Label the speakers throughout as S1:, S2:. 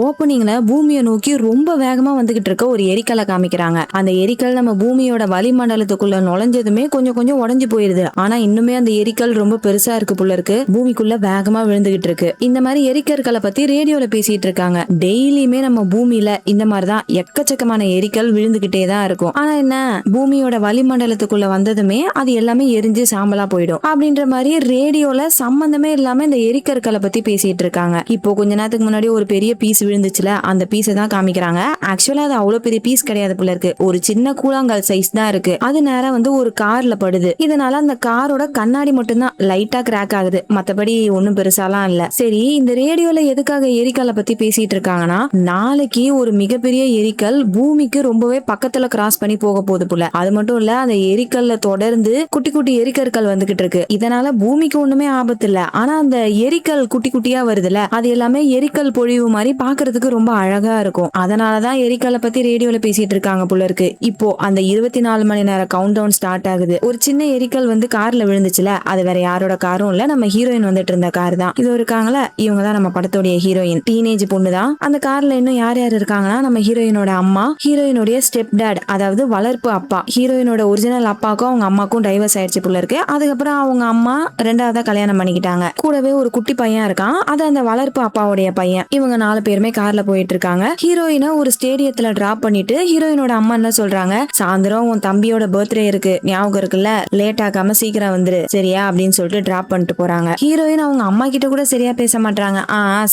S1: ஓப்பனிங்ல பூமியை நோக்கி ரொம்ப வேகமா வந்துகிட்டு இருக்க ஒரு எரிக்கலை காமிக்கிறாங்க. அந்த எரிக்கல் நம்ம பூமியோட வளிமண்டலத்துக்குள்ள நுழைஞ்சதுமே கொஞ்சம் கொஞ்சம் உடைஞ்சு போயிருது. ஆனா இன்னுமே அந்த எரிக்கல் ரொம்ப பெருசா இருக்கு போல இருக்கு. பூமிக்குள்ள வேகமா விழுந்துகிட்டு இருக்கு. இந்த மாதிரி எரிக்கற்களை பத்தி ரேடியோல பேசிட்டு இருக்காங்க. டெய்லியுமே நம்ம பூமியில இந்த மாதிரிதான் எக்கச்சக்கமான எரிக்கல் விழுந்துகிட்டே தான் இருக்கும். ஆனா என்ன, பூமியோட வளிமண்டலத்துக்குள்ள வந்ததுமே அது எல்லாமே எரிஞ்சு சாம்பலா போயிடும் அப்படின்ற மாதிரி ரேடியோல சம்பந்தமே இல்லாம இந்த எரிக்கற்களை பத்தி பேசிட்டு இருக்காங்க. இப்போ கொஞ்ச நேரத்துக்கு முன்னாடி ஒரு பெரிய பீஸ் விழுந்துச்சுல, அந்த பீஸை தான் காமிக்கிறாங்க. ஆக்சுவலா அது அவ்வளவு பெரிய பீஸ் கிடையாது போல இருக்கு. ஒரு சின்ன கூழாங்கல் சைஸ் தான் இருக்கு. அது நேரா ஒரு கார்ல படுது. இதனால அந்த காரோட கண்ணாடி மட்டும்தான் லைட்டா கிராக் ஆகுது. மத்தபடி ஒன்னும் பெருசாலாம் இல்ல. சரி, இந்த ரேடியோல எதுக்காக எரிக்கலை பத்தி பேசிட்டு இருக்காங்கன்னா, நாளைக்கு ஒரு மிகப்பெரிய எரிக்கல் பூமிக்கு ரொம்பவே பக்கத்துல கிராஸ் பண்ணி போக போகுது போல. அது மட்டும் இல்ல, அந்த எரிக்கல்ல தொடர்ந்து குட்டி குட்டி எரிக்கற்கள் வந்துகிட்டு இருக்கு. இதனால பூமிக்கு ஒண்ணுமே ஆபத்து இல்ல. ஆனா அந்த எரிக்கல் குட்டி குட்டியா வருதுல, அது எல்லாமே எரிக்கல் பொழிவு மாதிரி பாக்குறதுக்கு ரொம்ப அழகா இருக்கும். அதனாலதான் எரிக்கலை பத்தி ரேடியோல பேசிட்டு இருக்காங்க போல இருக்கு. இப்போ அந்த 24 மணி நேர கவுண்ட் டவுன் ஸ்டார்ட் ஆகுது. ஒரு சின்ன எரிக்கல் கார்ல விழுந்துச்சுல, அது வேற யாரோட காரும் இல்ல, நம்ம ஹீரோயின் வந்துட்டு இருந்த கார் தான். இது இருக்காங்களா, இவங்க தான் நம்ம படத்தோடைய ஹீரோயின். டீனேஜ் பொண்ணு தான். அந்த கார்ல இன்னும் யார் யார் இருக்காங்கன்னா, நம்ம ஹீரோயினோட அம்மா, ஹீரோயினுடைய ஸ்டெப் டாட், அதாவது வளர்ப்பு அப்பா. ஹீரோயினோட ஒரிஜினல் அப்பாக்கும் அவங்க அம்மாக்கும் டைவர்ஸ் ஆயிடுச்சு போல இருக்கு. அதுக்கப்புறம் அவங்க அம்மா ரெண்டாவதா கல்யாணம் பண்ணிக்கிட்டாங்க. கூடவே ஒரு குட்டி பையன் இருக்கான். அது அந்த வளர்ப்பு அப்பாவுடைய பையன். இவங்க 4 பேருமே கார்ல போயிட்டு இருக்காங்க. ஹீரோயினை ஒரு ஸ்டேடியத்துல டிராப் பண்ணிட்டு ஹீரோயினோட அம்மா என்ன சொல்றாங்க, சாயந்தரம் உன் தம்பியோட பர்த்டே இருக்கு, ஞாபகம் இருக்குல்ல, லேட் ஆகாம சீக்கிரம் வந்துரு சரியா அப்படின்னு சொல்லிட்டு டிராப் பண்ணிட்டு போறாங்க. ஹீரோயின் அவங்க அம்மா கிட்ட கூட சரியா பேச மாட்டாங்க.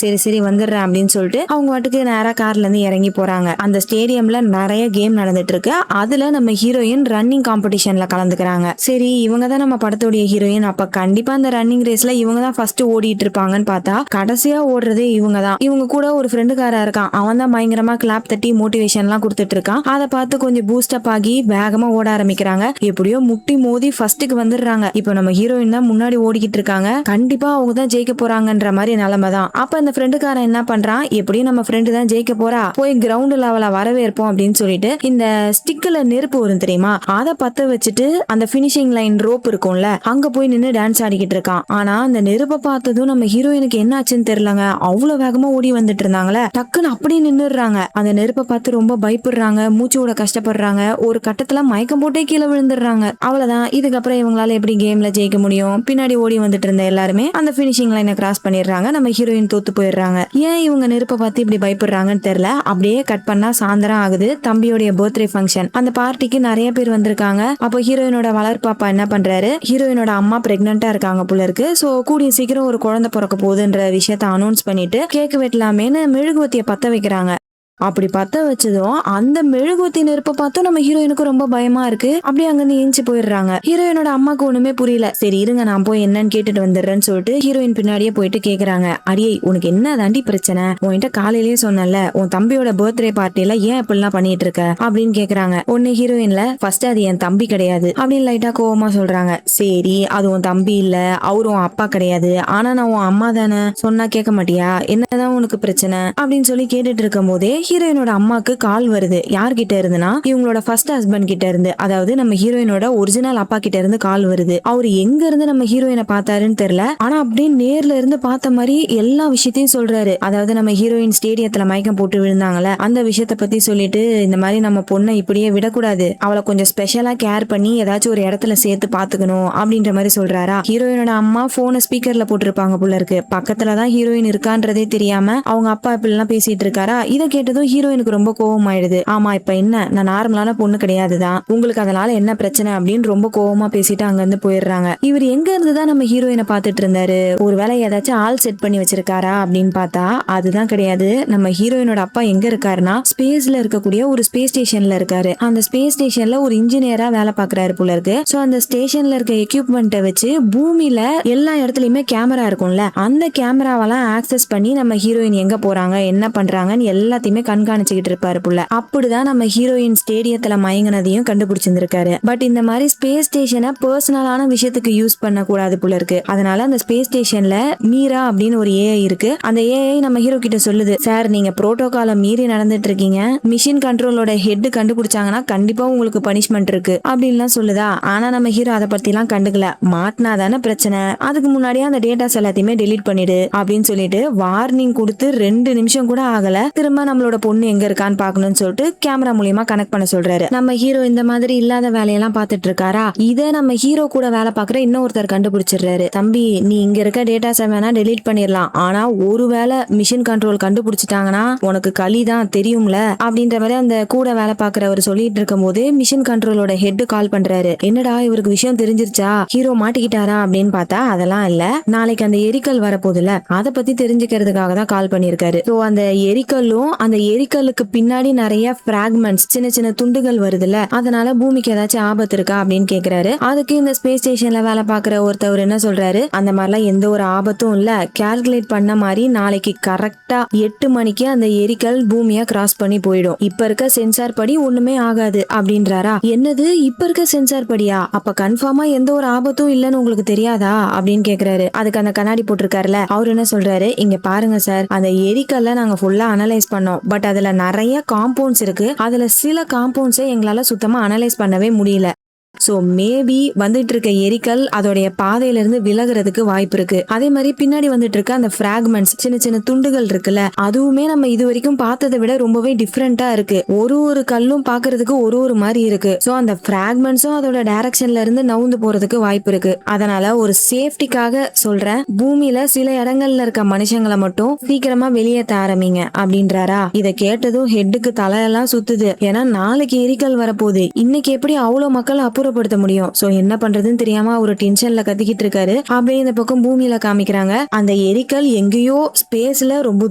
S1: சரி சரி வந்துடுறேன் அப்படின்னு சொல்லிட்டு அவங்க வாட்டுக்கு நேரா கார்ல இருந்து இறங்கி போறாங்க. அந்த ஸ்டேடியம்ல நிறைய கேம் நடந்துட்டு இருக்கு. அதுல நம்ம ஹீரோயின் ரன்னிங் காம்படிஷன்ல கலந்துக்கிறாங்க. சரி, இவங்க தான் நம்ம படத்தோடைய ஹீரோயின். அப்ப கண்டிப்பா அந்த ரன்னிங் ரேஸ்ல இவங்க தான் ஃபர்ஸ்ட் ஓடிட்டு இருப்பாங்கன்னு பார்த்தா கடைசியா ஓடுறதே இவங்க தான். இவங்க கூட ஒரு ஃப்ரெண்டுக்காரா இருக்கான். அவன் தான் பயங்கரமா கிளாப் தட்டி மோட்டிவேஷன் எல்லாம் கொடுத்துட்டு இருக்கான். அதை பார்த்து கொஞ்சம் பூஸ்ட் அப் ஆகி வேகமா ஓட ஆரம்பிக்கிறாங்க. எப்படியோ முட்டி மோதி ஃபர்ஸ்ட்டுக்கு வந்துடுறாங்க. இப்போ நம்ம ஹீரோயின் தான் முன்னாடி ஓடிக்கிட்டு இருக்காங்க. கண்டிப்பா அவங்க தான் ஜெயிக்க போறாங்கன்ற மாதிரி நிலைமை தான். அப்ப அந்த ஃப்ரெண்டுக்காரன் என்ன பண்றான், எப்படியும் நம்ம ஃப்ரெண்டு தான் ஜெயிக்க போறா, போய் கிரவுண்ட் லெவல வரவேற்போம் அப்படின்னு சொல்லிட்டு இந்த ஸ்டிக்ல நெருப்பு வரும் தெரியுமா, அதை பத்த வச்சுட்டு அந்த பினிஷிங் லைன் ரோப் இருக்கும்ல, அங்க போய் நின்று டான்ஸ் ஆடிக்கிட்டு இருக்கான். ஆனா அந்த நெருப்பை பார்த்ததும் நம்ம ஹீரோயினுக்கு என்ன ஆச்சுன்னு தெரியலங்க. அவ்வளவு வேகமா ஓடி வந்துட்டு இருந்தாங்களே, டக்குன்னு அப்படி நின்னுடுறாங்க. அந்த நெருப்பை பார்த்து ரொம்ப பயப்படுறாங்க, மூச்சு விட கஷ்டப்படுறாங்க. ஒரு கட்டத்துல மயக்கம் போட்டே கீழே விழுந்துடுறாங்க. அவ்வளவுதான். இதுக்கப்புறம் இவங்களால எப்படி கேம்ல ஜெயிக்க முடியும்? பின்னாடி ஓடி வந்துட்டு இருந்த எல்லாருமே அந்த பினிஷிங் லைனை கிராஸ் பண்ணிடுறாங்க. நம்ம ஹீரோயின் தோத்து போயிடுறாங்க. ஏன் இவங்க நெருப்பை பார்த்து இப்படி பயப்படுறாங்கன்னு தெரியல. அப்படியே கட் பண்ணா சாயந்தரம் ஆகுது. தம்பியோடைய பர்த்டே ஃபங்க்ஷன். அந்த பார்ட்டிக்கு நிறைய பேர் வந்திருக்காங்க. அப்போ ஹீரோயினோட வளர்ப்பாப்பா என்ன பண்றாரு, ஹீரோயினோட அம்மா பிரெக்னெண்டா இருக்காங்க போல இருக்கு. சோ கூடிய சீக்கிரம் ஒரு குழந்தை பிறக்க போகுதுன்ற விஷயத்த அனௌன்ஸ் பண்ணிட்டு கேக் வெட்டலாமேன்னு மெழுகுவத்திய பத்த வைக்கிறாங்க. அப்படி பத்த வச்சதும் அந்த மெழுகுவத்தி நெருப்பை பார்த்தும் நம்ம ஹீரோயினுக்கு ரொம்ப பயமா இருக்கு. அப்படியே அங்கிருந்து ஏஞ்சி போயிடுறாங்க. ஹீரோயினோட அம்மாக்கு ஒண்ணுமே புரியல. சரி இருங்க, நான் போய் என்னன்னு கேட்டுட்டு வந்துடுறேன்னு சொல்லிட்டு ஹீரோயின் பின்னாடியே போயிட்டு கேக்குறாங்க, அடியே உனக்கு என்ன தாண்டி பிரச்சனை, உன்கிட்ட காலையிலேயே சொன்னல உன் தம்பியோட பர்த்டே பார்ட்டில ஏன் இப்படிலாம் பண்ணிட்டு இருக்க அப்படின்னு கேக்குறாங்க. ஒன்னு ஹீரோயின்ல ஃபர்ஸ்ட் அது என் தம்பி கிடையாது அப்படின்னு லைட்டா கோவமா சொல்றாங்க. சரி, அது உன் தம்பி இல்ல, அவரும் அப்பா கிடையாது, ஆனா நான் உன் அம்மா தானே, சொன்னா கேட்க மாட்டியா, என்னதான் உனக்கு பிரச்சனை அப்படின்னு சொல்லி கேட்டுட்டு இருக்கும் போதே ஹீரோயினோட அம்மாக்கு கால் வருது. யார்கிட்ட இருந்துன்னா இவங்களோட ஃபர்ஸ்ட் ஹஸ்பண்ட் கிட்ட இருந்து, அதாவது நம்ம ஹீரோயினோட ஒரிஜினல் அப்பா கிட்ட இருந்து கால் வருது. அவரு எங்க இருந்து நம்ம ஹீரோயினை பார்த்தாருன்னு தெரியல. ஆனா அப்படியே நேர்ல இருந்து பார்த்த மாதிரி எல்லா விஷயத்தையும் சொல்றாரு. அதாவது நம்ம ஹீரோயின் ஸ்டேடியத்துல மயக்கம் போட்டு விழுந்தாங்கல்ல, அந்த விஷயத்த பத்தி சொல்லிட்டு இந்த மாதிரி நம்ம பொண்ணை இப்படியே விடக்கூடாது, அவளை கொஞ்சம் ஸ்பெஷலா கேர் பண்ணி ஏதாச்சும் ஒரு இடத்துல சேர்த்து பாத்துக்கணும் அப்படின்ற மாதிரி சொல்றாரா. ஹீரோயினோட அம்மா போனை ஸ்பீக்கர்ல போட்டிருப்பாங்க போல இருக்கு. பக்கத்துலதான் ஹீரோயின் இருக்கான்றதே தெரியாம அவங்க அப்பா இப்படி எல்லாம் பேசிட்டு இருக்காரா. இதை கேட்டதும் ஹீரோயினுக்கு ரொம்ப கோவம் ஆயிடுது. ஆமா இப்ப என்ன, நான் நார்மலான பொண்ணு கிடையாதுதான், உங்களுக்கு அதனால என்ன பிரச்சனை அப்படின்னு ரொம்ப கோவமா பேசிட்டு அங்க இருந்து போயிடுறாங்க. இவர் எங்க இருந்துதான் நம்ம ஹீரோயினை பாத்துட்டு இருந்தாரு, ஒருவேளை ஏதாச்சும் ஆள் செட் பண்ணி வச்சிருக்காரா அப்படின்னு பார்த்தா அதுதான் கிடையாது. நம்ம ஹீரோயினோட அப்பா எங்க இருக்காருன்னா ஸ்பேஸ்ல இருக்கக்கூடிய ஒரு ஸ்பேஸ் ஸ்டேஷன்ல இருக்காரு. அந்த ஸ்பேஸ் ஸ்டேஷன்ல ஒரு இன்ஜினியரா வேலை பாக்குறாரு போல இருக்கு. சோ அந்த ஸ்டேஷன்ல இருக்க எக்யூப்மெண்ட்டை வச்சு பூமியில எல்லா இடத்துலயுமே கேமரா இருக்கும்ல, அந்த கேமராவெல்லாம் ஆக்சஸ் பண்ணி நம்ம ஹீரோயின் எங்க போறாங்க என்ன பண்றாங்கன்னு எல்லாத்தையுமே எல்லாத்தையுமே கண்காணிச்சுக்கிட்டு இருப்பாரு புள்ள. அப்படிதான் நம்ம ஹீரோயின் ஸ்டேடியத்துல மயங்கினதையும் கண்டுபிடிச்சிருந்திருக்காரு. பட் இந்த மாதிரி ஸ்பேஸ் ஸ்டேஷனை பர்சனலான விஷயத்துக்கு யூஸ் பண்ண கூடாது போல இருக்கு. அதனால அந்த ஸ்பேஸ் ஸ்டேஷன்ல மீரா அப்படின்னு ஒரு ஏஐ இருக்கு. அந்த ஏஐ நம்ம ஹீரோ கிட்ட சொல்லுது, சார் நீங்க புரோட்டோகாலை மீறி நடந்துட்டு இருக்கீங்க, மிஷின் கண்ட்ரோலோட ஹெட் கண்டுபிடிச்சாங்கன்னா கண்டிப்பா உங்களுக்கு பனிஷ்மெண்ட் இருக்கு அப்படின்லாம் சொல்லுதா. ஆனா நம்ம ஹீரோ அதை பத்தி எல்லாம் கண்டுக்கல. மாட்டினா தானே பிரச்சனை, அதுக்கு முன்னாடியே அந்த டேட்டாஸ் எல்லாத்தையுமே டெலீட் பண்ணிடு அப்படின்னு சொல்லிட்டு வார்னிங் கொடுத்து 2 நிமிஷம் கூட ஆகல, திரும்ப நம்மளோட பொண்ணு எங்க இருக்கான்னு பாக்கணும்னு சொல்லிட்டு கேமரா மூலியமா கனெக்ட் பண்ண சொல்றாரு. நம்ம ஹீரோ இந்த மாதிரி இல்லாத வேலையெல்லாம் பார்த்துட்டு இருக்காரா. இதை நம்ம ஹீரோ கூட வேலை பார்க்குற இன்னொருத்தர் கண்டுபிடிச்சிடுறாரு. தம்பி நீ இங்க இருக்க டேட்டாஸை வேணா டெலீட் பண்ணிடலாம், ஆனா ஒருவேளை மிஷின் கண்ட்ரோல் கண்டுபிடிச்சிட்டாங்கன்னா உனக்கு களிதான் தெரியும்ல அப்படின்ற மாதிரி அந்த கூட வேலை பார்க்கிறவர் சொல்லிட்டு இருக்கும் போது மிஷின் கண்ட்ரோலோட ஹெட் கால் பண்றாரு. என்னடா இவருக்கு விஷயம் தெரிஞ்சிருச்சா, ஹீரோ மாட்டிக்கிட்டாரா அப்படின்னு பார்த்தா அதெல்லாம் இல்ல, நாளைக்கு அந்த எரிக்கல் வரப்போகுதுல அதை பத்தி தெரிஞ்சுக்கிறதுக்காக தான் கால் பண்ணிருக்காரு. ஸோ அந்த எரிக்கல்லும் அந்த எரிக்கலுக்கு பின்னாடி நிறைய பிராக்மெண்ட்ஸ் சின்ன சின்ன துண்டுகள் வருதுல்ல, அதனால பூமிக்கு ஏதாச்சும் ஆபத்து இருக்கா அப்படின்னு கேக்குறாரு. அதுக்கு இந்த ஸ்பேஸ் ஸ்டேஷன்ல வேலை பார்க்குற ஒருத்தவர் என்ன சொல்றாரு, அந்த மாதிரிலாம் எந்த ஒரு ஆபத்தும் இல்ல, கால்குலேட் பண்ண மாதிரி நாளைக்கு கரெக்டா 8 மணிக்கு அந்த எரிக்கல் பூமியை கிராஸ் பண்ணி போயிடும், இப்ப இருக்க சென்சார் படி ஒண்ணுமே ஆகாது அப்படின்றாரா. என்னது இப்ப இருக்க சென்சார் படியா, அப்ப கன்ஃபார்மா எந்த ஒரு ஆபத்தும் இல்லைன்னு உங்களுக்கு தெரியாதா அப்படின்னு கேக்குறாரு. அதுக்கு அந்த கண்ணாடி போட்டிருக்காருல அவர் என்ன சொல்றாரு, இங்க பாருங்க சார், அந்த எரிக்கல்ல நாங்க ஃபுல்லா அனலைஸ் பண்ணோம், பட் அதுல நிறைய காம்பவுண்ட்ஸ் இருக்கு, அதுல சில காம்பவுண்ட்ஸை எங்களால சுத்தமா அனலைஸ் பண்ணவே முடியல. சோ மேபி வந்துட்டு இருக்க எரிக்கல் அதோடைய பாதையில இருந்து விலகிறதுக்கு வாய்ப்பு இருக்கு. அதே மாதிரி பின்னாடி வந்துட்டு இருக்க அந்த பிராக்மெண்ட்ஸ் சின்ன சின்ன துண்டுகள் இருக்குல்ல, அதுவுமே நம்ம இது வரைக்கும் பார்த்ததை விட ரொம்பவே டிஃப்ரெண்டா இருக்கு. ஒரு கல்லும் பாக்குறதுக்கு ஒரு மாதிரி இருக்கு. சோ அந்த பிராக்மெண்ட்ஸும் அதோட டைரக்ஷன்ல இருந்து நவுந்து போறதுக்கு வாய்ப்பு இருக்கு. அதனால ஒரு சேஃப்டிக்காக சொல்றேன், பூமியில சில இடங்கள்ல இருக்க மனுஷங்களை மட்டும் சீக்கிரமா வெளியேற்ற ஆரம்பிங்க அப்படின்றாரா. இதை கேட்டதும் ஹெட்டுக்கு தலையெல்லாம் சுத்துது. ஏன்னா நாளைக்கு எரிக்கல் வரப்போகுது, இன்னைக்கு எப்படி அவ்வளவு மக்கள் அப்புறப்படுத்த முடியும். சோ என்ன பண்றதுன்னு தெரியாம ஒரு டென்ஷன்ல கத்திக்கிட்டு இருக்காரு. அப்படியே இந்த பக்கம் பூமியில காமிக்கிறாங்க, அந்த எரிக்கல் எங்கேயோ ஸ்பேஸ்ல ரொம்ப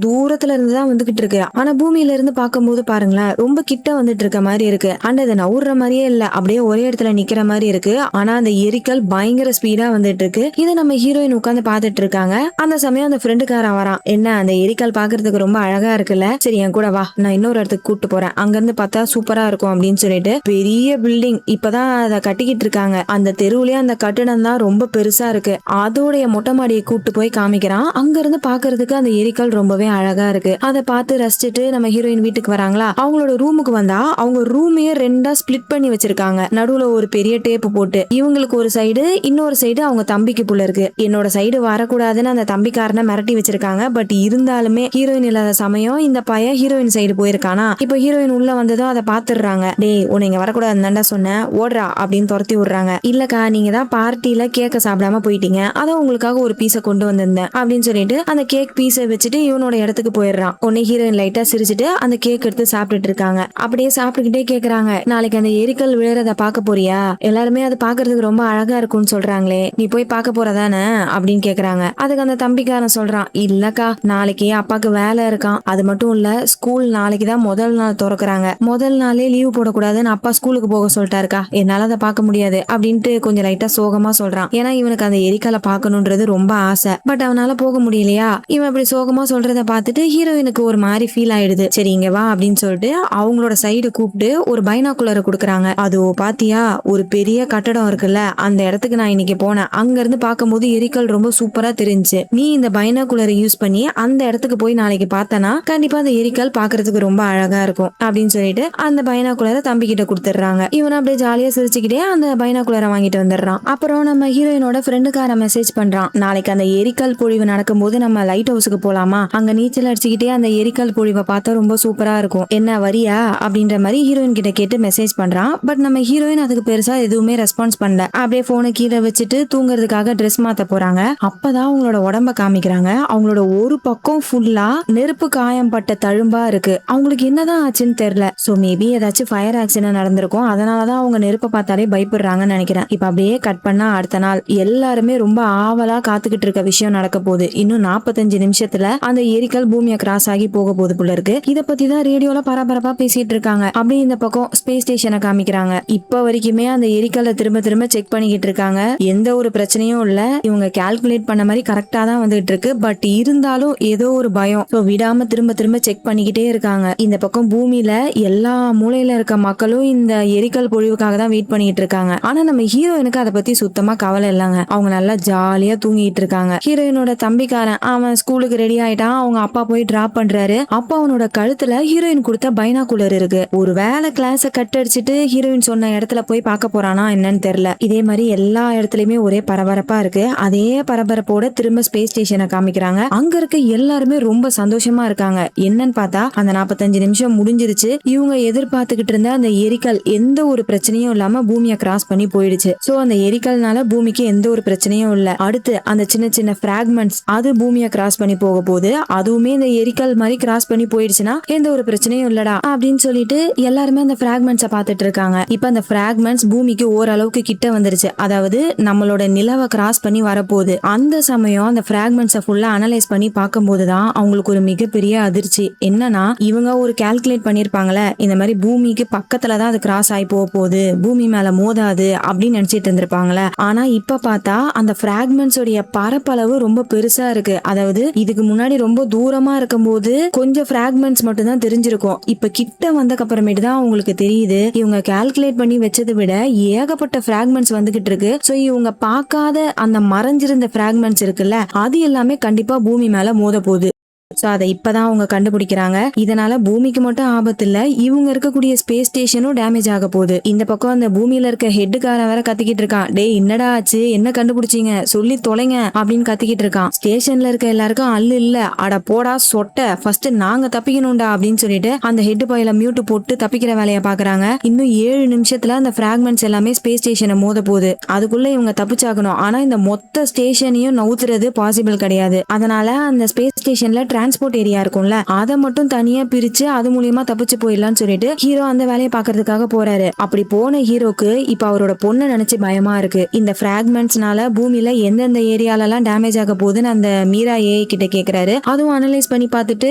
S1: தூரத்துல இருந்து தான் வந்துகிட்டு இருக்கு. ஆனா பூமியில இருந்து பார்க்கும்போது பாருங்களேன் ரொம்ப கிட்ட வந்துட்டு இருக்க மாதிரி இருக்கு. அண்ட் அதை நவுற மாதிரியே இல்ல, அப்படியே ஒரே இடத்துல நிக்கிற மாதிரி இருக்கு. ஆனா அந்த எரிக்கல் பயங்கர ஸ்பீடா வந்துட்டு இருக்கு. இதை நம்ம ஹீரோயின் உட்காந்து பாத்துட்டு இருக்காங்க. அந்த சமயம் அந்த ஃப்ரெண்டுக்காரன் வரான். என்ன அந்த எரிக்கல் பாக்குறதுக்கு ரொம்ப அழகா இருக்குல்ல, சரி என் கூட வா, நான் இன்னொரு இடத்துக்கு கூட்டு போறேன், அங்க இருந்து பார்த்தா சூப்பரா இருக்கும் அப்படின்னு சொல்லிட்டு பெரிய பில்டிங் இப்பதான் அதை கட்டிக்கிட்டு இருக்காங்க. அந்த தெருவுலயே அந்த கட்டிடம் தான் ரொம்ப பெருசா இருக்கு. அதோடைய மொட்டை மாடியை கூட்டு போய் காமிக்கிறான். அங்க இருந்து பாக்குறதுக்கு அந்த எரிக்கல் ரொம்பவே அழகா இருக்கு. அதை பார்த்து ரசிச்சுட்டு நம்ம ஹீரோயின் வீட்டுக்கு வராங்களா. அவங்களோட ரூமுக்கு வந்தா அவங்க ரூமையே 2ஆ ஸ்பிளிட் பண்ணி வச்சிருக்காங்க. நடுவுல ஒரு பெரிய டேப்பு போட்டு இவங்களுக்கு ஒரு சைடு, இன்னொரு சைடு அவங்க தம்பிக்கு புள்ள இருக்கு. என்னோட சைடு வரக்கூடாதுன்னு அந்த தம்பிக்காரனை மிரட்டி வச்சிருக்காங்க. பட் இருந்தாலுமே ஹீரோயின் இல்லாத சமயம் இந்த பையன் ஹீரோயின் சைடு போயிருக்கானா. இப்போ ஹீரோயின் உள்ள வந்ததும் அதை பாத்துடுறாங்க. டேய் உன்னை இங்க வரக்கூடாதுன்னு தாண்டா சொன்னேன், ஓடுறா அப்படின்னு துரத்தி விடுறாங்க. இல்லக்கா நீங்க தான் பார்ட்டியில கேக்க சாப்பிடாம போயிட்டீங்க, அதான் உங்களுக்காக ஒரு பீஸை கொண்டு வந்திருந்தேன் அப்படின்னு சொல்லிட்டு அந்த கேக் பீஸை வச்சுட்டு இவனோட இடத்துக்கு போயிடுறான். உடனே ஹீரோயின் லைட்டா சிரிச்சுட்டு அந்த கேக் எடுத்து சாப்பிட்டுட்டு இருக்காங்க. அப்படியே சாப்பிட்டுக்கிட்டே கேக்குறாங்க, நாளைக்கு அந்த எரிக்கல் விழுறத பாக்க போறியா, எல்லாருமே அது பாக்குறதுக்கு ரொம்ப அழகா இருக்கும்னு சொல்றாங்களே, நீ போய் பார்க்க போறதானே அப்படின்னு கேக்குறாங்க. அதுக்கு அந்த தம்பிக்காரன் சொல்றான், இல்லக்கா நாளைக்கு அப்பாக்கு வேலை இருக்கான், அது மட்டும் இல்ல ஸ்கூல் நாளைக்கு தான் முதல் நாள் திறக்கிறாங்க, முதல் நாளே லீவ் போடக்கூடாதுன்னு அப்பா ஸ்கூலுக்கு போக சொல்லிட்டாருக்கா, என்னால அதை பார்க்க முடியாது அப்படின்ட்டு கொஞ்சம் லைட்டா சோகமா சொல்றான். ஏன்னா இவனுக்கு அந்த எரிக்கலை பார்க்கணும்ன்றது ரொம்ப ஆசை. பட் அவனால போக முடியலையா. இவன் இப்படி சோகமா சொல்றத பார்த்துட்டு ஹீரோயினுக்கு ஒரு மாதிரி ஃபீல் ஆயிடுது. சரி இங்க வா அப்படின்னு சொல்லிட்டு அவங்களோட சைடு கூப்பிட்டு ஒரு பைனாகுலரை கொடுக்குறாங்க. அது பாத்தியா ஒரு பெரிய கட்டடம் இருக்குல்ல, அந்த இடத்துக்கு நான் இன்னைக்கு போனேன், அங்க இருந்து பார்க்கும்போது எரிக்கல் ரொம்ப சூப்பரா தெரிஞ்சு, நீ இந்த பைனாகுலரை யூஸ் பண்ணி அந்த இடத்துக்கு போய் நாளைக்கு பார்த்தனா கண்டிப்பா அந்த எரிக்கல் பாக்குறதுக்கு ரொம்ப அழகா இருக்கும் அப்படின்னு சொல்லிட்டு அந்த பைனாகுலரை தம்பி கிட்ட கொடுத்துடுறாங்க. இவன் அப்படியே ஜாலியா சிரிச்சுக்கிட்டே அந்த பைனாகுலரை வாங்கிட்டு வந்துடுறான். அப்புறம் நம்ம ஹீரோயினோட ஃப்ரெண்டுக்கார மெசேஜ் பண்றான், நாளைக்கு அந்த எரிக்கல் பொழிவு நடக்கும்போது நம்ம லைட் ஹவுஸுக்கு போலாமா, அங்க நீச்சல் அடிச்சுக்கிட்டே அந்த எரிக்கல் பொழிவை பார்த்தா ரொம்ப சூப்பரா இருக்கும், என்ன வரியா அப்படின்ற மாதிரி ஹீரோயின் கிட்ட கேட்டு மெசேஜ் பண்றான். பட் நம்ம ஹீரோயின் அதுக்கு பெருசா எதுவுமே ரெஸ்பான்ஸ் பண்ணல. அப்படியே போனை கீழே வச்சுட்டு தூங்குறதுக்காக ட்ரெஸ் மாத்த போறாங்க. அப்பதான் அவங்களோட உடம்ப காமிக்கிறாங்க. அவங்களோட ஒரு பக்கம் ஃபுல்லா நெருப்பு காயம் பட்ட தழும்பா இருக்கு. அவங்களுக்கு என்னதான் ஆச்சுன்னு தெரியல. சோ மேபி ஏதாச்சும் ஃபயர் ஆக்சிடென்ட் நடந்திருக்கும், அதனாலதான் அவங்க நெருப்பை பார்த்தாலே மாதிரி பயப்படுறாங்கன்னு நினைக்கிறேன். இப்ப அப்படியே கட் பண்ணா அடுத்த நாள் எல்லாருமே ரொம்ப ஆவலா காத்துக்கிட்டு இருக்க விஷயம் நடக்க போகுது. இன்னும் 45 நிமிஷத்துல அந்த எரிக்கல் பூமியை கிராஸ் ஆகி போக போகுது போல இருக்கு. இத பத்தி தான் ரேடியோல பரபரப்பா பேசிட்டு இருக்காங்க. அப்படி இந்த பக்கம் ஸ்பேஸ் ஸ்டேஷனை காமிக்கிறாங்க. இப்ப வரைக்குமே அந்த எரிக்கலை திரும்ப திரும்ப செக் பண்ணிக்கிட்டு இருக்காங்க. எந்த ஒரு பிரச்சனையும் இல்ல. இவங்க கால்குலேட் பண்ண மாதிரி கரெக்டா தான் வந்துட்டு இருக்கு. பட் இருந்தாலும் ஏதோ ஒரு பயம். விடாம திரும்ப திரும்ப செக் பண்ணிக்கிட்டே இருக்காங்க. இந்த பக்கம் பூமியில எல்லா மூலையில இருக்க மக்களும் இந்த எரிக்கல் பொழிவுக்காக தான் வெயிட் பண்ணிட்டு இருக்காங்க. ஆனா நம்ம ஹீரோயினுக்கு அதை பத்தி சுத்தமா கவலை இல்லைங்க. அவங்க நல்லா ஜாலியா தூங்கிட்டு இருக்காங்க. ஹீரோயினோட தம்பிக்காரன் அவன் ஸ்கூலுக்கு ரெடி ஆயிட்டான். அவங்க அப்பா போய் டிராப் பண்றாரு. அப்பா அவனோட கழுத்துல ஹீரோயின் கொடுத்த பைனாகுலர் இருக்கு. ஒரு வேலை கிளாஸ கட் அடிச்சுட்டு ஹீரோயின் சொன்ன இடத்துல போய் பார்க்க போறானா என்னன்னு தெரியல. இதே மாதிரி எல்லா இடத்துலயுமே ஒரே பரபரப்பா இருக்கு. அதே பரபரப்போட திரும்ப ஸ்பேஸ் ஸ்டேஷனை காமிக்கிறாங்க. அங்க இருக்க எல்லாருமே ரொம்ப சந்தோஷமா இருக்காங்க. என்னன்னு பார்த்தா அந்த 45 நிமிஷம் முடிஞ்சிருச்சு. இவங்க எதிர்பார்த்துக்கிட்டு இருந்த அந்த எரிக்கல் எந்த ஒரு பிரச்சனையும் இல்லாம பூமியை கிராஸ் பண்ணி போயிடுச்சு. சோ அந்த எரிக்கல்னால பூமிக்கு எந்த ஒரு பிரச்சனையும் இல்ல. அடுத்து அந்த சின்ன சின்ன பிராக்மெண்ட்ஸ் அது பூமியை கிராஸ் பண்ணி போக போகுது. அதுவுமே இந்த எரிக்கல் மாதிரி கிராஸ் பண்ணி போயிடுச்சுன்னா எந்த ஒரு பிரச்சனையும் இல்லடா அப்படின்னு சொல்லிட்டு எல்லாருமே அந்த பிராக்மெண்ட்ஸை பார்த்துட்டு இருக்காங்க. இப்ப அந்த பிராக்மெண்ட்ஸ் பூமிக்கு ஓரளவுக்கு கிட்ட வந்துருச்சு. அதாவது நம்மளோட நிலவை கிராஸ் பண்ணி வரப்போகுது. அந்த சமயம் அந்த பிராக்மெண்ட்ஸை ஃபுல்லா அனலைஸ் பண்ணி பார்க்கும்போதுதான் அவங்களுக்கு ஒரு மிகப்பெரிய அதிர்ச்சி. என்னன்னா இவங்க ஒரு கால்குலேட் பண்ணிருப்பாங்களே, இந்த மாதிரி பூமிக்கு பக்கத்துலதான் அது கிராஸ் ஆகி போக போகுது, பூமி மேல மோதாது அப்படின்னு நினைச்சிட்டு இருந்திருப்பாங்களே. ஆனா இப்ப பார்த்தா அந்த பிராக்மெண்ட்ஸ் உடைய பரப்பளவு ரொம்ப பெருசா இருக்கு. அதாவது இதுக்கு முன்னாடி ரொம்ப தூரமா இருக்கும் போது கொஞ்சம் பிராக்மெண்ட்ஸ் மட்டும் தான் தெரிஞ்சிருக்கும். இப்ப கிட்ட வந்தக்கு அப்புறமேட்டு தான் அவங்களுக்கு தெரியுது இவங்க கால்குலேட் பண்ணி வச்சதை விட ஏகப்பட்ட பிராக்மெண்ட்ஸ் வந்துகிட்டு இருக்கு. சோ இவங்க பார்க்காத அந்த மறைஞ்சிருந்த பிராக்மெண்ட்ஸ் இருக்குல்ல, அது எல்லாமே கண்டிப்பா பூமி மேல மோத போகுது. சோ அதை இப்பதான் அவங்க கண்டுபிடிக்கிறாங்க. இதனால பூமிக்கு மட்டும் ஆபத்து இல்ல, இவங்க இருக்கக்கூடிய ஸ்பேஸ் ஸ்டேஷனும் டேமேஜ் ஆக போகுது. இந்த பக்கம் அந்த பூமியில இருக்க ஹெட்டுக்காரன் வேற கத்திக்கிட்டு இருக்கான். டே என்னடா ஆச்சு, என்ன கண்டுபிடிச்சீங்க, சொல்லி தொலைங்க அப்படின்னு கத்திக்கிட்டு இருக்கான். ஸ்டேஷன்ல இருக்க எல்லாருக்கும் அல்லு இல்ல, அட போடா சொட்ட, ஃபர்ஸ்ட் நாங்க தப்பிக்கணும்டா அப்படின்னு சொல்லிட்டு அந்த ஹெட் பாயில மியூட் போட்டு தப்பிக்கிற வேலையை பாக்குறாங்க. இன்னும் 7 நிமிஷத்துல அந்த பிராக்மெண்ட்ஸ் எல்லாமே ஸ்பேஸ் ஸ்டேஷனை மோத போகுது. அதுக்குள்ள இவங்க தப்பிச்சாகணும். ஆனா இந்த மொத்த ஸ்டேஷனையும் நவுத்துறது பாசிபிள் கிடையாது. அதனால அந்த ஸ்பேஸ் ஸ்டேஷன்ல டிரான்ஸ்போர்ட் ஏரியா இருக்கும்ல, அதை மட்டும் தனியா பிரிச்சு அது மூலியமா தப்பிச்சு போயிடலாம்னு சொல்லிட்டு ஹீரோ அந்த வேலையை பாக்குறதுக்காக போறாரு. அப்படி போன ஹீரோக்கு இப்ப அவரோட பொண்ணை நினைச்சு பயமா இருக்கு. இந்த பிராக்மெண்ட்ஸ்னால பூமியில எந்தெந்த ஏரியால எல்லாம் டேமேஜ் ஆக போகுதுன்னு அந்த மீரா ஏஐ கிட்ட கேக்குறாரு. அதுவும் அனலைஸ் பண்ணி பார்த்துட்டு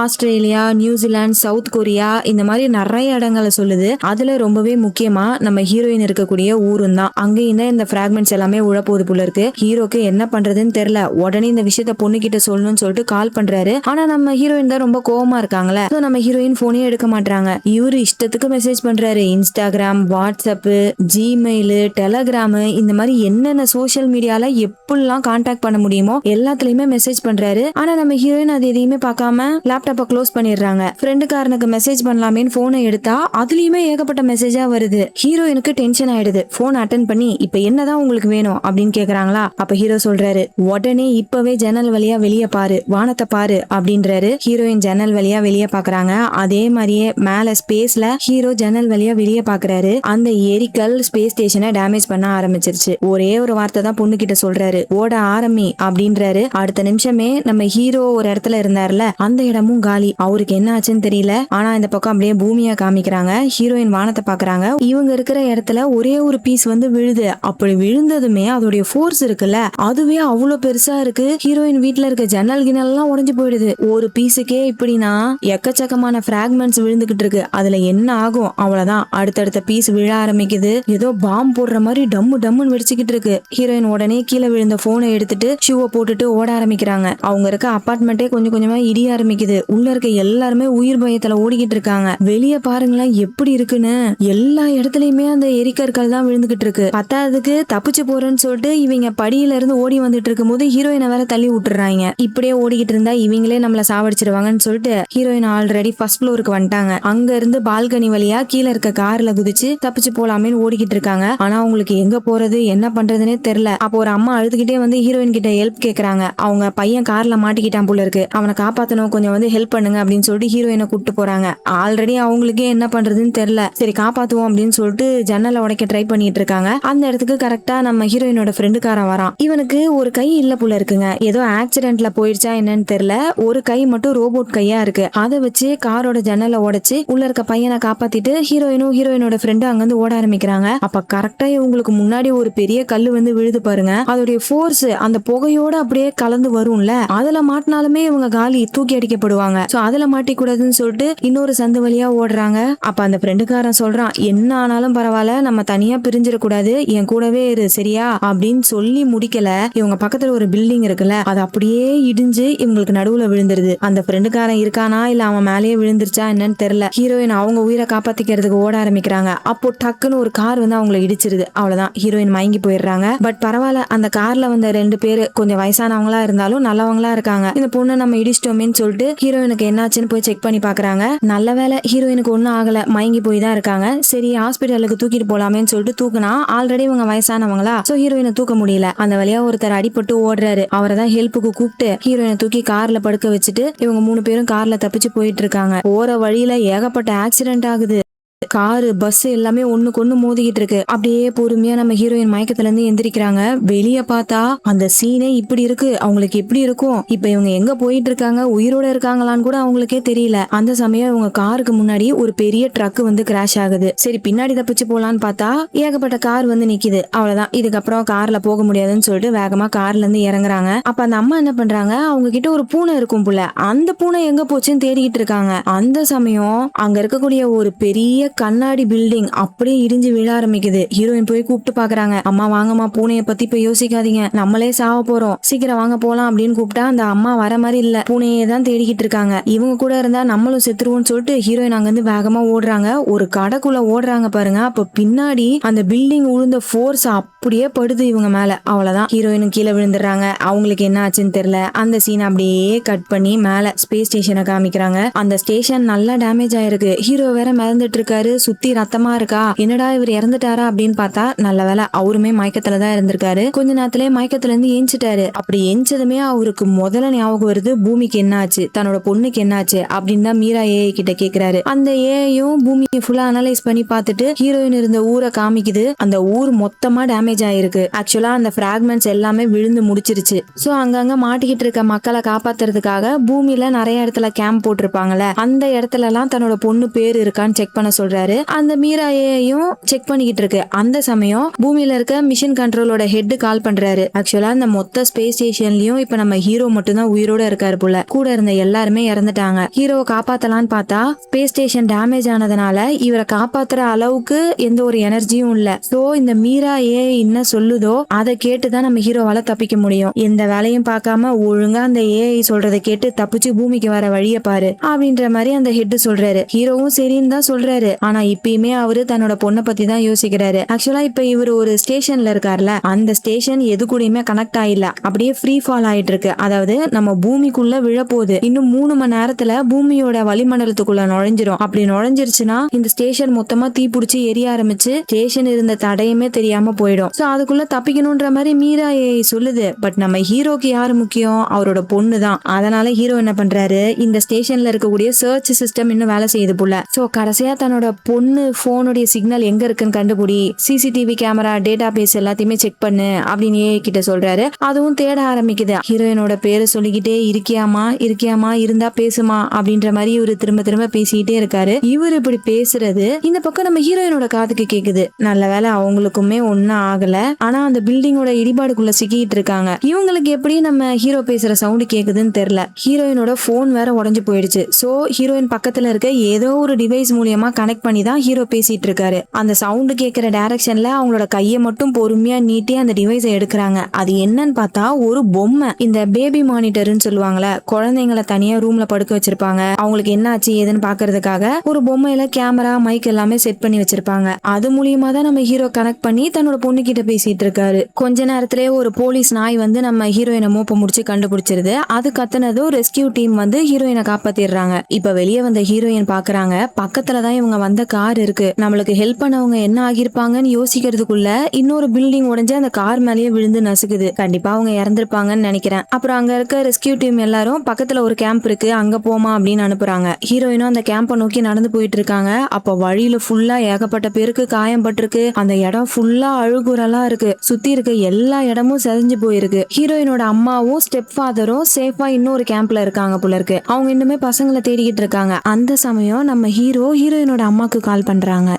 S1: ஆஸ்திரேலியா, நியூசிலாந்து, சவுத் கொரியா இந்த மாதிரி நிறைய இடங்களை சொல்லுது. அதுல ரொம்பவே முக்கியமா நம்ம ஹீரோயின் இருக்கக்கூடிய ஊரும் தான். அங்கேயும் தான் இந்த பிராக்மெண்ட்ஸ் எல்லாமே உழப்போது போல இருக்கு. ஹீரோக்கு என்ன பண்றதுன்னு தெரியல. உடனே இந்த விஷயத்த பொண்ணு கிட்ட சொல்லணும்னு சொல்லிட்டு கால் பண்றாரு. ஆனா நம்ம ஹீரோயின் தான் ரொம்ப கோவமா இருக்காங்களே. நம்ம ஹீரோயின் போனே எடுக்க மாட்டாங்க. இவரு இஷ்டத்துக்கு மெசேஜ் பண்றாரு. இன்ஸ்டாகிராம், வாட்ஸ்அப், ஜிமெயில், டெலகிராம் இந்த மாதிரி என்னென்ன சோசியல் மீடியால எப்படிலாம் கான்டாக்ட் பண்ண முடியுமோ எல்லாத்துலயுமே மெசேஜ் பண்றாரு. ஆனா நம்ம ஹீரோயின் அது எதையுமே பார்க்காம லேப்டாப்பை க்ளோஸ் பண்ணிடுறாங்க. ஃப்ரெண்டுக்காரனுக்கு மெசேஜ் பண்ணலாமேன்னு போனை எடுத்தா அதுலயுமே ஏகப்பட்ட மெசேஜா வருது. ஹீரோயினுக்கு டென்ஷன் ஆயிடுது. போன் அட்டன் பண்ணி இப்ப என்னதான் உங்களுக்கு வேணும் அப்படின்னு கேக்குறாங்களா. அப்ப ஹீரோ சொல்றாரு, உடனே இப்பவே ஜன்னல் வழியா வெளியே பாரு, வானத்தை பாரு அப்படின்றாரு. ஹீரோயின் ஜன்னல் வழியா வெளியே பாக்குறாங்க. அதே மாதிரியே மேல ஸ்பேஸ்ல ஹீரோ ஜன்னல் வழியா வெளியே பாக்குறாரு. அந்த எரிக்கல் ஸ்பேஸ் ஸ்டேஷனை டேமேஜ் பண்ண ஆரம்பிச்சிருச்சு. ஒரே ஒரு வார்த்தை தான் பொண்ணு கிட்ட சொல்றாரு, ஓட ஆரம்பி அப்படின்றாரு. அடுத்த நிமிஷமே நம்ம ஹீரோ ஒரு இடத்துல இருந்தாருல, அந்த இடமும் காலி. அவருக்கு என்ன ஆச்சுன்னு தெரியல. ஆனா இந்த பக்கம் அப்படியே பூமியா காமிக்கிறாங்க. ஹீரோயின் வானத்தை பாக்குறாங்க. இவங்க இருக்கிற இடத்துல ஒரே ஒரு பீஸ் வந்து விழுது. அப்படி விழுந்ததுமே அதோடைய ஃபோர்ஸ் இருக்குல்ல, அதுவே அவ்வளவு பெருசா இருக்கு. ஹீரோயின் வீட்டுல இருக்க ஜன்னல் கிணல் எல்லாம் உடைஞ்சு போயிடுது. ஒரு பீஸுக்கே இப்படின்னா எக்கச்சக்கமான பிராக்மெண்ட்ஸ் விழுந்துகிட்டு இருக்கு. அதுல என்ன ஆகும், அவ்வளவுதான். அடுத்தடுத்த பீஸ் விழ ஆரம்பிக்குது. ஏதோ பாம் போடுற மாதிரி டம்மு டம்முன்னு வெடிச்சுக்கிட்டு இருக்கு. ஹீரோயின் உடனே கீழே விழுந்த போனை எடுத்துட்டு ஷூவை போட்டுட்டு ஓட ஆரம்பிக்கிறாங்க. அவங்க இருக்க அபார்ட்மெண்ட்டே கொஞ்சம் கொஞ்சமா இடிய ஆரம்பிக்குது. உள்ள இருக்க எல்லாருமே உயிர் பயத்துல ஓடிக்கிட்டு இருக்காங்க. வெளியே பாருங்களேன் எப்படி இருக்குன்னு. எல்லா இடத்துலயுமே அந்த எரிக்கற்கள் தான் விழுந்துகிட்டு இருக்கு. பத்தாவதுக்கு தப்பிச்சு போறேன்னு சொல்லிட்டு இவங்க படியில இருந்து ஓடி வந்துட்டு இருக்கும் போது ஹீரோயினை வேற தள்ளி விட்டுறாங்க. இப்படியே ஓடிக்கிட்டு இருந்தா இவங்களே நம்மள சாவடிச்சிருவாங்கன்னு சொல்லிட்டு ஹீரோயின் ஆல்ரெடி ஃபர்ஸ்ட் ஃப்ளோருக்கு வந்துட்டாங்க. அங்க இருந்து பால்கனி வழியா கீழே இருக்க கார்ல குதிச்சு தப்பிச்சு போலாமேன்னு ஓடிக்கிட்டு இருக்காங்க. ஆனா அவங்களுக்கு எங்க போறது என்ன பண்றதுன்னே தெரியல. அப்போ ஒரு அம்மா அழுதுகிட்டே வந்து ஹீரோயின் கிட்ட ஹெல்ப் கேக்குறாங்க. அவங்க பையன் கார்ல மாட்டிக்கிட்டான் போல இருக்கு, அவனை காப்பாத்தணும், கொஞ்சம் வந்து ஹெல்ப் பண்ணுங்க அப்படின்னு சொல்லிட்டு ஹீரோயினை கூப்பிட்டு போறாங்க. ஆல்ரெடி அவங்களுக்கே என்ன பண்றதுன்னு தெரியல. சரி காப்பாத்துவோம் அப்படின்னு சொல்லிட்டு ஜன்னலை உடைக்க ட்ரை பண்ணிட்டு இருக்காங்க. அந்த இடத்துக்கு கரெக்டா நம்ம ஹீரோயினோட ஃப்ரெண்டுக்காரன் வரான். இவனுக்கு ஒரு கை இல்ல போல இருக்குங்க. ஏதோ ஆக்சிடென்ட்ல போயிடுச்சா என்னன்னு தெரியல. ஒரு ஒரு கை மட்டும் ரோபோட் கையா இருக்கு. அதை வச்சு காரோட ஜன்னலை உடைச்சு உள்ள இருக்க பையனை காப்பாத்திட்டு ஹீரோயினோட ஃப்ரெண்டு அங்கிருந்து ஓட ஆரம்பிக்கிறாங்க. அப்ப கரெக்டா இவங்களுக்கு முன்னாடி ஒரு பெரிய கல்லு வந்து விழுது பாருங்க. அதோடைய ஃபோர்ஸ் அந்த புகையோட அப்படியே கலந்து வரும்ல, அதுல மாட்டினாலுமே இவங்க காலி, தூக்கி அடிக்கப்படுவாங்க. சோ அதுல மாட்டிக்கூடாதுன்னு சொல்லிட்டு இன்னொரு சந்து வழியா ஓடுறாங்க. அப்ப அந்த ஃப்ரெண்டுக்காரன் சொல்றான், என்ன ஆனாலும் பரவாயில்ல, நம்ம தனியா பிரிஞ்சிடக்கூடாது, என் கூடவே இரு சரியா அப்படின்னு சொல்லி முடிக்கல. இவங்க பக்கத்துல ஒரு பில்டிங் இருக்குல்ல, அது அப்படியே இடிஞ்சு இவங்களுக்கு நடுவுல விழுந்துருது. அந்த ஃப்ரெண்டுக்காரன் இருக்கானா இல்ல அவன் மேலேயே விழுந்துருச்சா என்னன்னு தெரியல. ஹீரோயின் அவங்க உயிரை காப்பாத்திக்கிறதுக்கு ஓட ஆரம்பிக்கிறாங்க. அப்போ டக்குன்னு ஒரு கார் வந்து அவங்களை இடிச்சிருது. அவ்வளவுதான், ஹீரோயின் மயங்கி போயிடுறாங்க. பட் பரவாயில்ல, அந்த கார்ல வந்த 2 பேரு கொஞ்சம் வயசானவங்களா இருந்தாலும் நல்லவங்களா இருக்காங்க. இந்த பொண்ணு நம்ம இடிச்சிட்டோமேன்னு சொல்லிட்டு ஹீரோயினுக்கு என்னாச்சுன்னு போய் செக் பண்ணி பாக்குறாங்க. நல்ல வேலை, ஹீரோயினுக்கு ஒன்னும் ஆகல, மயங்கி போய் தான் இருக்காங்க. சரி ஹாஸ்பிட்டலுக்கு தூக்கிட்டு போலாமேன்னு சொல்லிட்டு தூக்குனா ஆல்ரெடி இவங்க வயசானவங்களா, சோ ஹீரோயினை தூக்க முடியல. அந்த வழியா ஒருத்தர் அடிபட்டு ஓடுறாரு. அவரை தான் ஹெல்ப்புக்கு கூப்பிட்டு ஹீரோயினை தூக்கி கார்ல படுக்க வச்சுட்டு இவங்க 3 பேரும் கார்ல தப்பிச்சு போயிட்டு இருக்காங்க. போற வழியில ஏகப்பட்ட ஆக்சிடென்ட் ஆகுது. காரு பஸ் எல்லாமே ஒண்ணுக்கு ஒண்ணு மோதிக்கிட்டு இருக்கு. அப்படியே பொறுமையா நம்ம ஹீரோயின் மயக்கத்துல இருந்து எந்திரிக்கிறாங்க. வெளிய பார்த்தா அந்த சீனே இப்படி இருக்கு. அவங்களுக்கு எப்படி இருக்கும், இப்ப இவங்க எங்க போயிட்டு இருக்காங்க, உயிரோட இருக்காங்களான்னு கூட அவங்களுக்கே தெரியல. அந்த சமயம் இவங்க காருக்கு முன்னாடி ஒரு பெரிய ட்ரக் வந்து கிராஷ் ஆகுது. சரி பின்னாடி தப்பிச்சு போலான்னு பார்த்தா ஏகப்பட்ட கார் வந்து நிக்குது. அவ்வளவுதான், இதுக்கப்புறம் கார்ல போக முடியாதுன்னு சொல்லிட்டு வேகமா கார்ல இருந்து இறங்குறாங்க. அப்ப அந்த அம்மா என்ன பண்றாங்க, அவங்க கிட்ட ஒரு பூனை இருக்கும் போல, அந்த பூனை எங்க போச்சுன்னு தேடிக்கிட்டு இருக்காங்க. அந்த சமயம் அங்க இருக்கக்கூடிய ஒரு பெரிய கண்ணாடி பில்டிங் அப்படியே இடிஞ்சு விழ ஆரம்பிக்குது. ஹீரோயின் போய் கூப்பிட்டு பாக்குறாங்க, அம்மா வாங்கம்மா, பூனைய பத்தி இப்ப யோசிக்காதீங்க, நம்மளே சாவ போறோம், சீக்கிரம் வாங்க போலாம் அப்படின்னு கூப்பிட்டா அந்த அம்மா வர மாதிரி இல்ல, பூனையே தான் தேடிக்கிட்டு இருக்காங்க. இவங்க கூட இருந்தா நம்மளும் செத்துருவோம்னு சொல்லிட்டு ஹீரோயின் அங்க இருந்து வேகமா ஓடுறாங்க. ஒரு கடைக்குள்ள ஓடுறாங்க பாருங்க. அப்ப பின்னாடி அந்த பில்டிங் உழுந்த ஃபோர்ஸ் அப்படியே படுது இவங்க மேல. அவ்வளவுதான், ஹீரோயினும் கீழே விழுந்துடுறாங்க. அவங்களுக்கு என்ன ஆச்சுன்னு தெரியல. அந்த சீன் அப்படியே கட் பண்ணி மேல ஸ்பேஸ் ஸ்டேஷனை காமிக்கிறாங்க. அந்த ஸ்டேஷன் நல்லா டேமேஜ் ஆயிருக்கு. ஹீரோ வேற மிதந்துட்டு இருக்காரு, சுத்தி ரத்தமா இருக்கா, என்னடா இவர் இறந்துட்டாரா அப்படின்னு பார்த்தா நல்ல வேலை அவருமே மயக்கத்துலதான் இருந்திருக்காரு. கொஞ்ச நேரத்திலே மயக்கத்துல இருந்து எஞ்சிட்டாரு. அப்படி எஞ்சதுமே அவருக்கு முதல்ல ஞாபகம் வருது, பூமிக்கு என்ன ஆச்சு, தன்னோட பொண்ணுக்கு என்ன ஆச்சு அப்படின்னு தான் மீரா ஏஐ கிட்ட கேக்குறாரு. அந்த ஏஐயும் பூமியை ஃபுல்லா அனலைஸ் பண்ணி பார்த்துட்டு ஹீரோயின் இருந்த ஊரை காமிக்குது. அந்த ஊர் மொத்தமா டேமேஜ் ஆயிருக்கு. ஆக்சுவலா அந்த பிராக்மெண்ட்ஸ் எல்லாமே விழுந்து முடிச்சிருச்சு. சோ அங்கங்க மாட்டிக்கிட்டு இருக்க மக்களை காப்பாத்துறதுக்காக பூமியில நிறைய இடத்துல கேம்ப் போட்டிருப்பாங்கல்ல, அந்த இடத்துல எல்லாம் தன்னோட பொண்ணு பேர் இருக்கான்னு செக் பண்ண சொல்றாரு. அந்த மீரா ஏஐயும் செக் பண்ணிக்கிட்டு இருக்கு. அந்த சமயம் பூமியில இருக்க மிஷன் கண்ட்ரோலோட ஹெட் கால் பண்றாரு. ஆக்சுவலா இந்த மொத்த ஸ்பேஸ் ஸ்டேஷன்லயும் இப்ப நம்ம ஹீரோ மட்டும் தான் உயிரோட இருக்காரு போல, கூட இருந்த எல்லாருமே இறந்துட்டாங்க. ஹீரோவை காப்பாத்தலான்னு பார்த்தா ஸ்பேஸ் ஸ்டேஷன் டேமேஜ் ஆனதுனால இவரை காப்பாத்துற அளவுக்கு எந்த ஒரு எனர்ஜியும் இல்ல. சோ இந்த மீரா ஏஐ என்ன சொல்லுதோ அதை கேட்டுதான் நம்ம ஹீரோவால தப்பிக்க முடியும். எந்த வேலையும் பார்க்காம ஒழுங்கா அந்த ஏஐ சொல்றதை கேட்டு தப்பிச்சு பூமிக்கு வர வழிய பாரு அப்படின்ற மாதிரி அந்த ஹெட் சொல்றாரு. ஹீரோவும் சரின்னு தான் சொல்றாரு. ஆனா இப்பயுமே அவரு தன்னோட பொண்ணை பத்தி தான் யோசிக்கிறாரு. ஆக்சுவலா இப்ப இவர் ஒரு ஸ்டேஷன்ல இருக்காருல, அந்த ஸ்டேஷன் எது கூடயுமே கனெக்ட் ஆயில, அப்படியே ஃப்ரீ ஃபால் ஆயிட்டு இருக்கு. அதாவது நம்ம பூமிக்குள்ள விழப்போகுது. இன்னும் 3 மணி நேரத்துல பூமியோட வளிமண்டலத்துக்குள்ள நுழைஞ்சிரும். அப்படி நுழைஞ்சிருச்சுன்னா இந்த ஸ்டேஷன் மொத்தமா தீப்பிடிச்சு எரிய ஆரம்பிச்சு ஸ்டேஷன் இருந்த தடையுமே தெரியாம போயிடும். சோ அதுக்குள்ள தப்பிக்கணும்ன்ற மாதிரி மீரா ஏஐ சொல்லுது. பட் நம்ம ஹீரோக்கு யாரு முக்கியம், அவரோட பொண்ணு தான். அதனால ஹீரோ என்ன பண்றாரு, இந்த ஸ்டேஷன்ல இருக்கக்கூடிய சர்ச் சிஸ்டம் இன்னும் வேலை செய்யுது போல. சோ கடைசியா தன்னோட பொண்ணு போனுடைய சிக்னல் எங்க இருக்குன்னு கண்டுபிடி, சிசிடிவி கேமரா டேட்டா பேஸ் எல்லாத்தையுமே செக் பண்ணு அப்படின்னு ஏஐ கிட்ட சொல்றாரு. அதுவும் தேட ஆரம்பிக்குது. ஹீரோயினோட பேரை சொல்லிக்கிட்டே இருக்கியாமா இருக்கியாமா, இருந்தா பேசுமா அப்படின்ற மாதிரி இவரு திரும்ப திரும்ப பேசிக்கிட்டே இருக்காரு. இவர் இப்படி பேசுறது இந்த பக்கம் நம்ம ஹீரோயினோட காதுக்கு கேக்குது. நல்ல வேலை அவங்களுக்குமே ஒன்னும் ஆகல. ஆனா அந்த பில்டிங்கோட இடிபாடுக்குள்ள சிக்கிட்டு இருக்காங்க. இவங்களுக்கு எப்படி நம்ம ஹீரோ பேசுற சவுண்ட் கேக்குதுன்னு தெரியல. ஹீரோயினோட போன் வேற உடஞ்சு போயிடுச்சு. சோ ஹீரோயின் பக்கத்துல இருக்க ஏதோ ஒரு டிவைஸ் மூலியமா கனெக்ட் பண்ணி தான் ஹீரோ பேசிட்டு இருக்காரு. அந்த சவுண்ட் கேட்கிற டைரக்ஷன்ல அவங்களோட கையை மட்டும் பொறுமையா நீட்டி அந்த டிவைஸை எடுக்கிறாங்க. அது என்னன்னு பார்த்தா ஒரு பொம்மை. இந்த பேபி மானிட்டர்னு சொல்லுவாங்கல்ல, குழந்தைங்களை தனியா ரூம்ல படுக்க வச்சிருப்பாங்க, அவங்களுக்கு என்ன ஆச்சு ஏதுன்னு பாக்குறதுக்காக ஒரு பொம்மையில கேமரா மைக் எல்லாமே செட் பண்ணி வச்சிருப்பாங்க. அது மூலியமா தான் நம்ம ஹீரோ கனெக்ட் பண்ணி தன்னோட பொண்ணு கிட்ட பேசிட்டு இருக்காரு. கொஞ்ச நேரத்திலே ஒரு போலீஸ் நாய் வந்து நம்ம ஹீரோயினை மோப்ப முடிச்சு கண்டுபிடிச்சிருது. அது கத்துனதும் ரெஸ்கியூ டீம் வந்து ஹீரோயினை காப்பாத்திடுறாங்க. இப்ப வெளியே வந்த ஹீரோயின் பாக்குறாங்க, பக்கத்துலதான் இவங்க வந்த கார் இருக்கு, நம்மளுக்கு ஹெல்ப் பண்ணவங்க என்ன ஆகிருப்பாங்கன்னு யோசிக்கிறதுக்குள்ள இன்னொரு பில்டிங் உடைஞ்சு அந்த கார் மேலேயே விழுந்து நசுக்குது. கண்டிப்பா அவங்க இறந்திருப்பாங்கன்னு நினைக்கிறேன். அப்புறம் அங்க இருக்க ரெஸ்கியூ டீம் எல்லாரும் பக்கத்துல ஒரு கேம்ப் இருக்கு, அங்க போமா அப்படின்னு அனுப்புறாங்க. ஹீரோயினும் அந்த கேம்பை நோக்கி நடந்து போயிட்டு இருக்காங்க. அப்ப வழியில ஃபுல்லா ஏகப்பட்ட பேருக்கு காயம் பட்டிருக்கு. அந்த இடம் ஃபுல்லா அழுகுறலா இருக்கு. சுத்தி இருக்க எல்லா இடமும் செதஞ்சு போயிருக்கு. ஹீரோயினோட அம்மாவும் ஸ்டெப் ஃபாதரும் சேஃபா இன்னொரு கேம்ப்ல இருக்காங்க போல இருக்கு. அவங்க இன்னுமே பசங்களை தேடிக்கிட்டு இருக்காங்க. அந்த சமயம் நம்ம ஹீரோயினோட அம்மாக்கு கால் பண்றாங்க.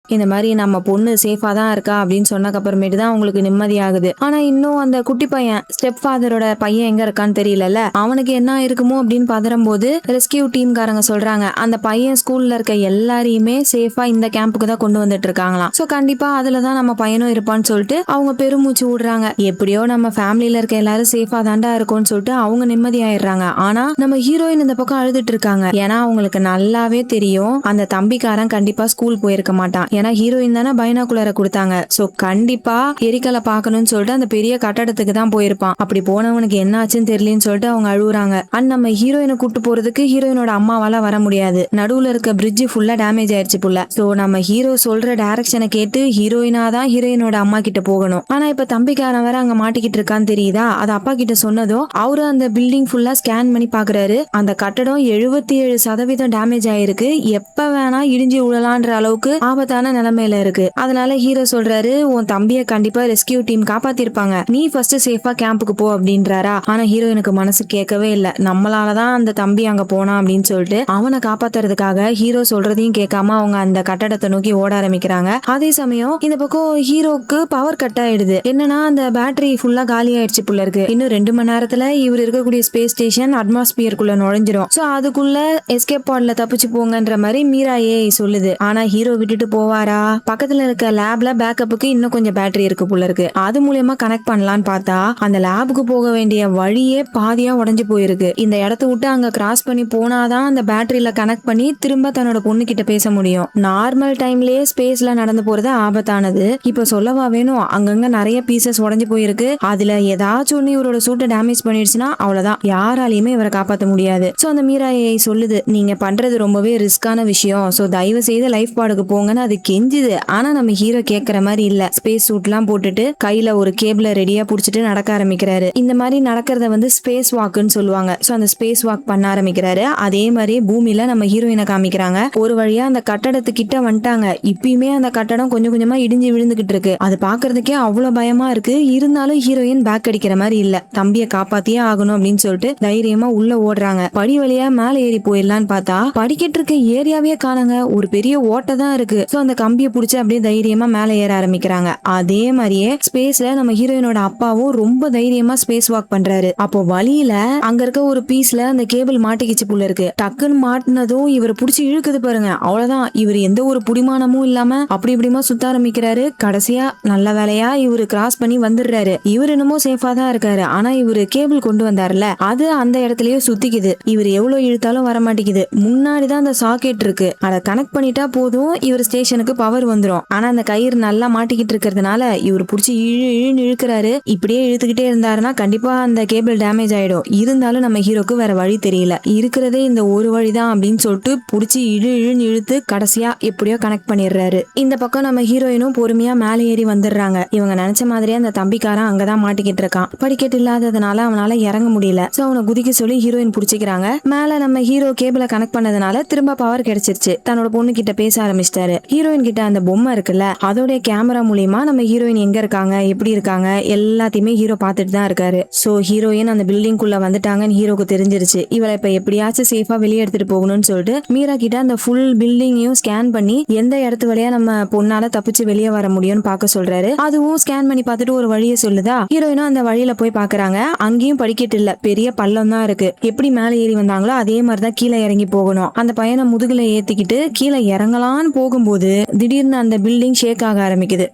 S1: இந்த மாதிரி நம்ம பொண்ணு சேஃபா தான் இருக்கா அப்படின்னு சொன்னதுக்கு அப்புறமேட்டு தான் அவங்களுக்கு நிம்மதியாகுது. ஆனா இன்னும் அந்த குட்டி பையன் ஸ்டெப் ஃபாதரோட பையன் எங்க இருக்கான்னு தெரியல. அவனுக்கு என்ன இருக்குமோ அப்படின்னு பதறும் போது ரெஸ்கியூ டீம்காரங்க சொல்றாங்க, அந்த பையன் ஸ்கூல்ல இருக்க எல்லாரையுமே சேஃபா இந்த கேம்புக்கு தான் கொண்டு வந்துட்டு இருக்காங்களாம். சோ கண்டிப்பா அதுலதான் நம்ம பையனும் இருப்பான்னு சொல்லிட்டு அவங்க பெருமூச்சு விடுறாங்க. எப்படியோ நம்ம ஃபேமிலியில இருக்க எல்லாரும் சேஃபா தாண்டா இருக்கும்னு சொல்லிட்டு அவங்க நிம்மதி ஆயிடுறாங்க. ஆனா நம்ம ஹீரோயின் இந்த பக்கம் அழுதுட்டு இருக்காங்க. ஏன்னா அவங்களுக்கு நல்லாவே தெரியும் அந்த தம்பிக்காரன் கண்டிப்பா ஸ்கூல் போயிருக்க மாட்டான். ஏன்னா ஹீரோயின் தானே பைனாகுலரை கொடுத்தாங்க. சோ கண்டிப்பா எரிக்கலை பார்க்கணும்னு சொல்லிட்டு அந்த பெரிய கட்டடத்துக்கு தான் போயிருப்பான். அப்படி போனவனுக்கு என்ன ஆச்சுன்னு தெரியலன்னு சொல்லிட்டு அவங்க அழுகுறாங்க. அண்ட் நம்ம ஹீரோயினை கூட்டு போறதுக்கு ஹீரோயினோட அம்மாவால வர முடியாது. நடுவுல இருக்க பிரிட்ஜ் ஃபுல்லா டேமேஜ் ஆயிடுச்சு புள்ள. சோ நம்ம ஹீரோ சொல்ற டைரக்ஷனை கேட்டு ஹீரோயினா தான் ஹீரோயினோட அம்மா கிட்ட போகணும். ஆனா இப்ப தம்பிக்காரன் வேற அங்க மாட்டிக்கிட்டு இருக்கான்னு தெரியுதா. அது அப்பா கிட்ட சொன்னதும் அவரு அந்த பில்டிங் ஃபுல்லா ஸ்கேன் பண்ணி பாக்குறாரு. அந்த கட்டடம் 77% டேமேஜ் ஆயிருக்கு. எப்ப வேணா இடிஞ்சு விழலான்ற அளவுக்கு ஆபத்தான நிலைமையில இருக்கு. அதனால ஹீரோ சொல்றாரு, உன் தம்பியை கண்டிப்பா ரெஸ்கியூ டீம் காப்பாத்திருப்பாங்க, நீ ஃபர்ஸ்ட் சேஃபா கேம்புக்கு போ அப்படின்றாரா. ஆனா ஹீரோயினுக்கு மனசு கேட்கவே இல்ல. நம்மளாலதான் அந்த தம்பி அங்க போனா அப்படின்னு சொல்லிட்டு அவனை காப்பாத்துறதுக்காக ஹீரோ சொல்றதையும் கேட்காம அவங்க அந்த கட்டடத்தை நோக்கி ஓட ஆரம்பிக்கிறாங்க. அதே சமயம் இந்த பக்கம் ஹீரோக்கு பவர் கட் ஆயிடுது. என்னன்னா அந்த பேட்டரி ஃபுல்லா காலி ஆயிடுச்சு போல இருக்கு. இன்னும் 2 மணி நேரத்துல இவர் இருக்கக்கூடிய ஸ்பேஸ் ஸ்டேஷன் அட்மாஸ்பியருக்குள்ள நுழைஞ்சிரும். சோ அதுக்குள்ள எஸ்கேப் பாட்ல தப்பிச்சு போங்கன்ற மாதிரி மீரா ஏஐ சொல்லுது. ஆனா ஹீரோ விட்டுட்டு போவாரா? பக்கத்துல இருக்க லேப்ல பேக்கப்புக்கு இன்னும் கொஞ்சம் பேட்டரி இருக்கு போல இருக்கு. அது மூலமா கனெக்ட் பண்ணலான்னு பார்த்தா அந்த லேபுக்கு போக வேண்டிய வழியே பாதியா உடைஞ்சு போயிருக்கு. இந்த இடத்த விட்டு அங்க கிராஸ் பண்ணி போனாதான் அந்த பேட்டரியில கனெக்ட் பண்ணி திரும்ப தன்னோட பொண்ணு கிட்ட பேச முடியும். நார்மல் டைம்லயே ஸ்பேஸ்ல நடந்து போறது ஆபத்தானது. இப்ப சொல்லவா வேணும், அங்கங்க நிறைய பீசஸ் உடைஞ்சு போயிருக்கு. அதுல ஏதாச்சும் ஒண்ணு இவரோட சூட்டை டேமேஜ் பண்ணிடுச்சுன்னா அவ்வளவுதான், யாராலையுமே இவரை காப்பாற்ற முடியாது. சோ அந்த மீரா ஏஐ சொல்லுது, நீங்க பண்றது ரொம்பவே ரிஸ்கான விஷயம். சோ தயவு செய்து லைஃப் பாடுக்கு போங்கன்னு அது கெஞ்சுது. ஆனா நம்ம ஹீரோ கேட்கற மாதிரி இல்ல. ஸ்பேஸ் சூட் எல்லாம் போட்டுட்டு கையில ஒரு கேபிள ரெடியா புடிச்சிட்டு நடக்க ஆரம்பிக்கிறாரு. இந்த மாதிரி நடக்கிறத வந்து ஸ்பேஸ் வாக்குன்னு சொல்லுவாங்க. சோ அந்த ஸ்பேஸ் வாக் பண்ண ஆரம்பிக்கிறாரு. அதே மாதிரி பூமியில நம்ம ஹீரோயினை காமிக்கிறாங்க. ஒரு வழியா அந்த கட்டடத்துக்கிட்ட வந்துட்டாங்க. இப்பயுமே அந்த கட்டடம் கொஞ்சம் கொஞ்சமா இடிஞ்சு விழுந்துகிட்டு இருக்கு. அது பாக்குறதுக்கே அவ்வளவு பயமா இருக்கு. இருந்தாலும் ஹீரோயின் பேக் அடிக்கிற மாதிரி இல்ல. தம்பியை காப்பாத்தியே ஆகணும் அப்படின்னு சொல்லிட்டு தைரியமா உள்ள ஓடுறாங்க. படி வழியா மேல ஏறி போயிடலான்னு பார்த்தா படிக்கிட்டு இருக்க ஏரியாவே காணுங்க. ஒரு பெரிய ஓட்டை தான் இருக்கு. சோ அந்த கம்பியை புடிச்சு அப்படியே தைரியமா மேல ஏற ஆரம்பிக்கிறாங்க. அதே மாதிரியே ஸ்பேஸ்ல நம்ம ஹீரோயினோட அப்பாவும் ரொம்ப தைரியமா ஸ்பேஸ் வாக் பண்றாரு. அப்போ வழியில அங்க இருக்க ஒரு பீஸ்ல அந்த கேபிள் மாட்டிக்கிச்சு போல இருக்கு. டக்குன்னு மாட்டினதும் இவர் புடிச்சு இழுக்குது பாருங்க. அவ்வளவுதான், இவர் எந்த ஒரு புடிமானமும் இல்லாம அப்படி இப்படிமா சுத்த ஆரம்பிக்கிறாரு. கடைசியா நல்ல வேலையா இவரு கிராஸ் பண்ணி வந்துடுறாரு. இவர் என்னமோ சேஃபா தான் இருக்காரு. ஆனா இவரு கேபிள் கொண்டு வந்தாருல, அது அந்த இடத்துலயே சுத்திக்குது. இவர் எவ்வளவு இழுத்தாலும் வர மாட்டேங்குது. முன்னாடிதான் அந்த சாக்கெட் இருக்கு, அதை கனெக்ட் பண்ணிட்டா போதும் இவர் ஸ்டேஷனுக்கு பவர் வந்துரும். ஆனா அந்த கயிறு நல்லா மாட்டிக்கிட்டு இருக்கிறதுனால இவர் புடிச்சு இழுன்னு இழுக்கிறாரு. இப்படியே இழுத்துக்கிட்டே இருந்தாருன்னா கண்டிப்பா அந்த கேபிள் டேமேஜ் ஆயிடும். இருந்தாலும் நம்ம ஹீரோக்கு வேற வழி தெரியல. இருக்கிறதே இந்த ஒரு வழிதான் அப்படின்னு சொல்லிட்டு புடிச்சு இழுன்னு இழுத்து கடைசியா எப்படியோ கனெக்ட் பண்ணிடுறாரு. இந்த பக்கம் நம்ம ஹீரோயினும் பொறுமையா மேலே ஏறி வந்துடுறாங்க. இவங்க நினைச்ச மாதிரியே அந்த தம்பிக்காரன் அங்கதான் மாட்டிக்கிட்டு இருக்கான். படிக்கட்டு இல்லாததுனால அவனால இறங்க முடியல. சோ அவனை குதிக்க சொல்லி ஹீரோயின் புடிச்சுக்கிறாங்க. மேல நம்ம ஹீரோ கேபிள கனெக்ட் பண்ணதுனால திரும்ப பவர் கிடைச்சிருச்சு. தன்னோட பொண்ணு கிட்ட பேச ஆரம்பிச்சிட்டாரு. ஹீரோயின் கிட்ட அந்த பொம்மை இருக்குல்ல, அதோட கேமரா மூலியமா நம்ம ஹீரோயின் எங்க இருக்காங்க, எப்படி இருக்காங்க எல்லாத்தையுமே ஹீரோ பார்த்துட்டு தான் இருக்காரு. சோ ஹீரோயின் அந்த பில்டிங் குள்ள வந்துட்டாங்கன்னு ஹீரோக்கு தெரிஞ்சிருச்சு. இவளை இப்ப எப்படியாச்சும் சேஃபா வெளியே எடுத்துட்டு போகணும்னு சொல்லிட்டு மீரா கிட்ட அந்த ஃபுல் பில்டிங்கையும் ஸ்கேன் பண்ணி எந்த இடத்து வழியா நம்ம பொண்ணால தப்பிச்சு வெளியே வர முடியும்னு பார்க்க சொல்றாரு. அதுவும் ஸ்கேன் பண்ணி பார்த்துட்டு ஒரு வழியை சொல்லுதா. ஹீரோயினும் அந்த வழியில போய் பாக்குறாங்க. அங்கேயும் படிக்கட்டு இல்ல, பெரிய பள்ளம் தான் இருக்கு. எப்படி மேலே ஏறி வந்தாங்களோ அதே மாதிரிதான் கீழே இறங்கி போகணும். அந்த பையனை முதுகுல ஏத்திக்கிட்டு கீழே இறங்கலான்னு போகும்போது திடீர்னு அந்த பில்டிங் ஷேக் ஆக ஆரம்பிக்குது.